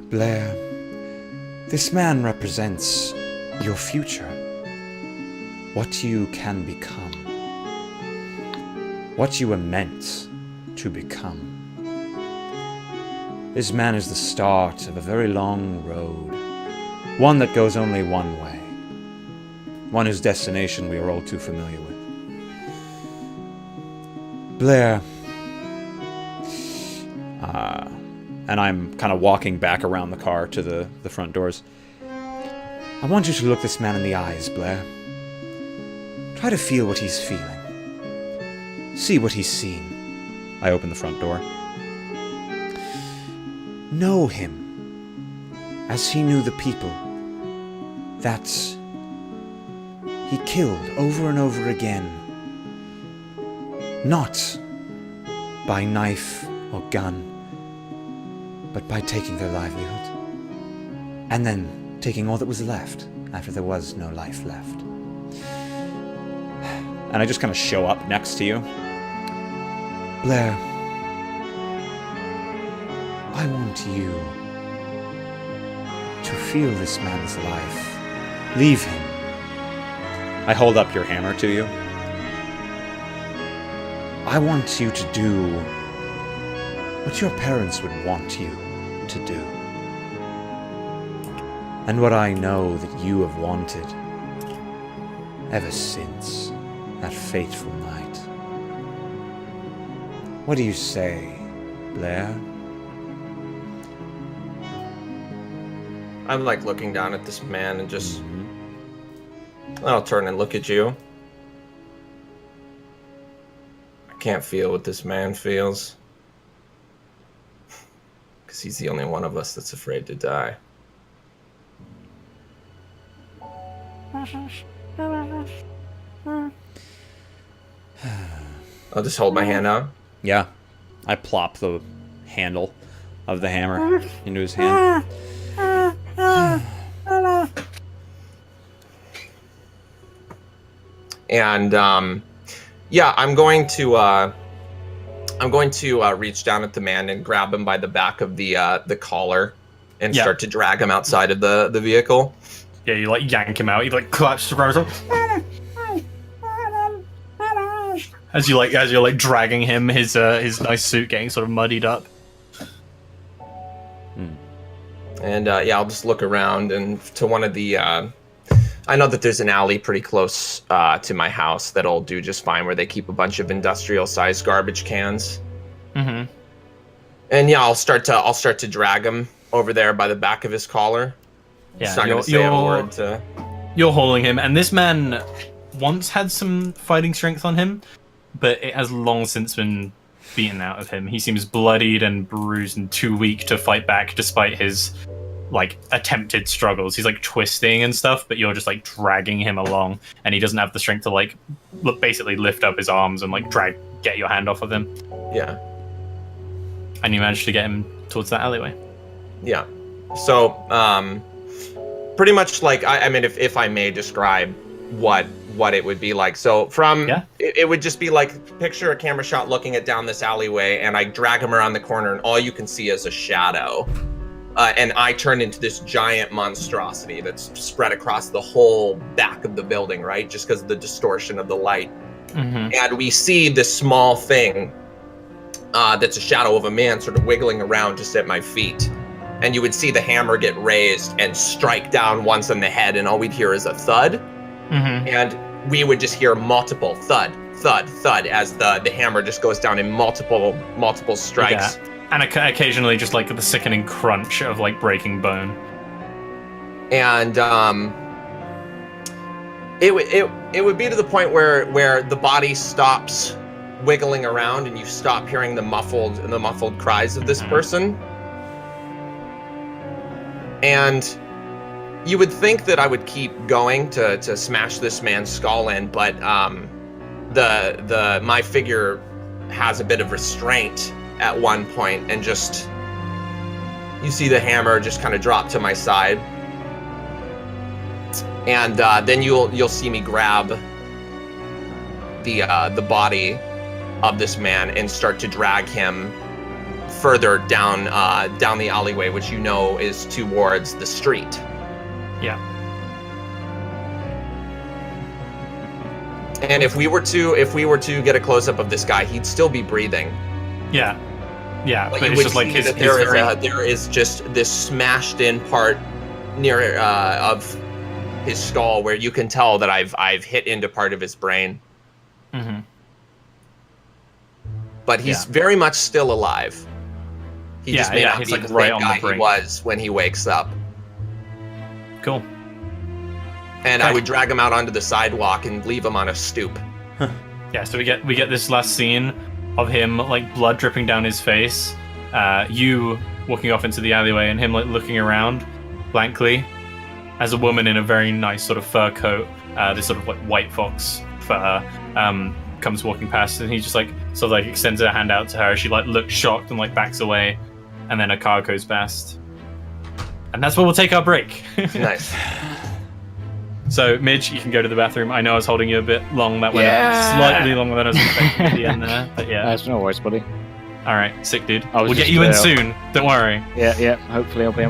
Blair, this man represents your future. What you can become. What you were meant to become. This man is the start of a very long road. One that goes only one way. One whose destination we are all too familiar with. Blair. And I'm kind of walking back around the car to the front doors. I want you to look this man in the eyes, Blair. Try to feel what he's feeling. See what he's seen. I open the front door. Know him as he knew the people that he killed over and over again. Not by knife or gun, but by taking their livelihood. And then taking all that was left after there was no life left. And I just kind of show up next to you. Blair, I want you to feel this man's life. Leave him. I hold up your hammer to you. I want you to do what your parents would want you to do. And what I know that you have wanted ever since that fateful night. What do you say, Blair? I'm like looking down at this man and just I'll turn and look at you. I can't feel what this man feels. Because he's the only one of us that's afraid to die. I'll just hold my hand out. Yeah. I plop the handle of the hammer into his hand. And yeah, I'm going to reach down at the man and grab him by the back of the collar and start to drag him outside of the vehicle. Yeah, you like yank him out. You like clutch the ground as you're like dragging him, his nice suit getting sort of muddied up. And yeah, I'll just look around and to one of the. I know that there's an alley pretty close to my house that'll do just fine, where they keep a bunch of industrial-sized garbage cans. Mm-hmm. And yeah, I'll start to drag him over there by the back of his collar. Yeah, not gonna say a word to. You're hauling him, and this man once had some fighting strength on him, but it has long since been beaten out of him. He seems bloodied and bruised and too weak to fight back, despite his like attempted struggles. He's like twisting and stuff, but you're just like dragging him along, and he doesn't have the strength to like basically lift up his arms and like get your hand off of him. Yeah. And you managed to get him towards that alleyway. Yeah. So, pretty much like I mean, if I may describe what it would be like. So it would just be like, picture a camera shot looking at down this alleyway, and I drag him around the corner, and all you can see is a shadow. And I turn into this giant monstrosity that's spread across the whole back of the building, right? Just because of the distortion of the light. Mm-hmm. And we see this small thing that's a shadow of a man sort of wiggling around just at my feet. And you would see the hammer get raised and strike down once on the head, and all we'd hear is a thud. Mm-hmm. And we would just hear multiple thud, thud, thud as the hammer just goes down in multiple strikes. Yeah. And occasionally just like the sickening crunch of like breaking bone. And it would be to the point where the body stops wiggling around and you stop hearing the muffled cries of this person. And you would think that I would keep going to smash this man's skull in, but my figure has a bit of restraint at one point, and just you see the hammer just kind of drop to my side, and then you'll see me grab the body of this man and start to drag him further down the alleyway, which you know is towards the street. Yeah. And if we were to get a close up of this guy, he'd still be breathing. Yeah. Yeah, but you it's would just like see that there is just this smashed in part near of his skull where you can tell that I've hit into part of his brain. Mm-hmm. But he's very much still alive. He just may not be like the right same on guy the brink. he was when he wakes up. Cool. And I would drag him out onto the sidewalk and leave him on a stoop. Yeah, so we get this last scene of him like blood dripping down his face, you walking off into the alleyway, and him like looking around blankly as a woman in a very nice sort of fur coat, this sort of like white fox fur, comes walking past, and he just like sort of like extends her hand out to her. She like looks shocked and like backs away, and then a car goes past, and that's where we'll take our break. Nice. So, Midge, you can go to the bathroom. I know I was holding you a bit long. That went slightly longer than I was expecting at the end there. But yeah. That's no worries, buddy. All right, sick dude. I was We'll get just, you in soon. Don't worry. Yeah. Hopefully I'll be able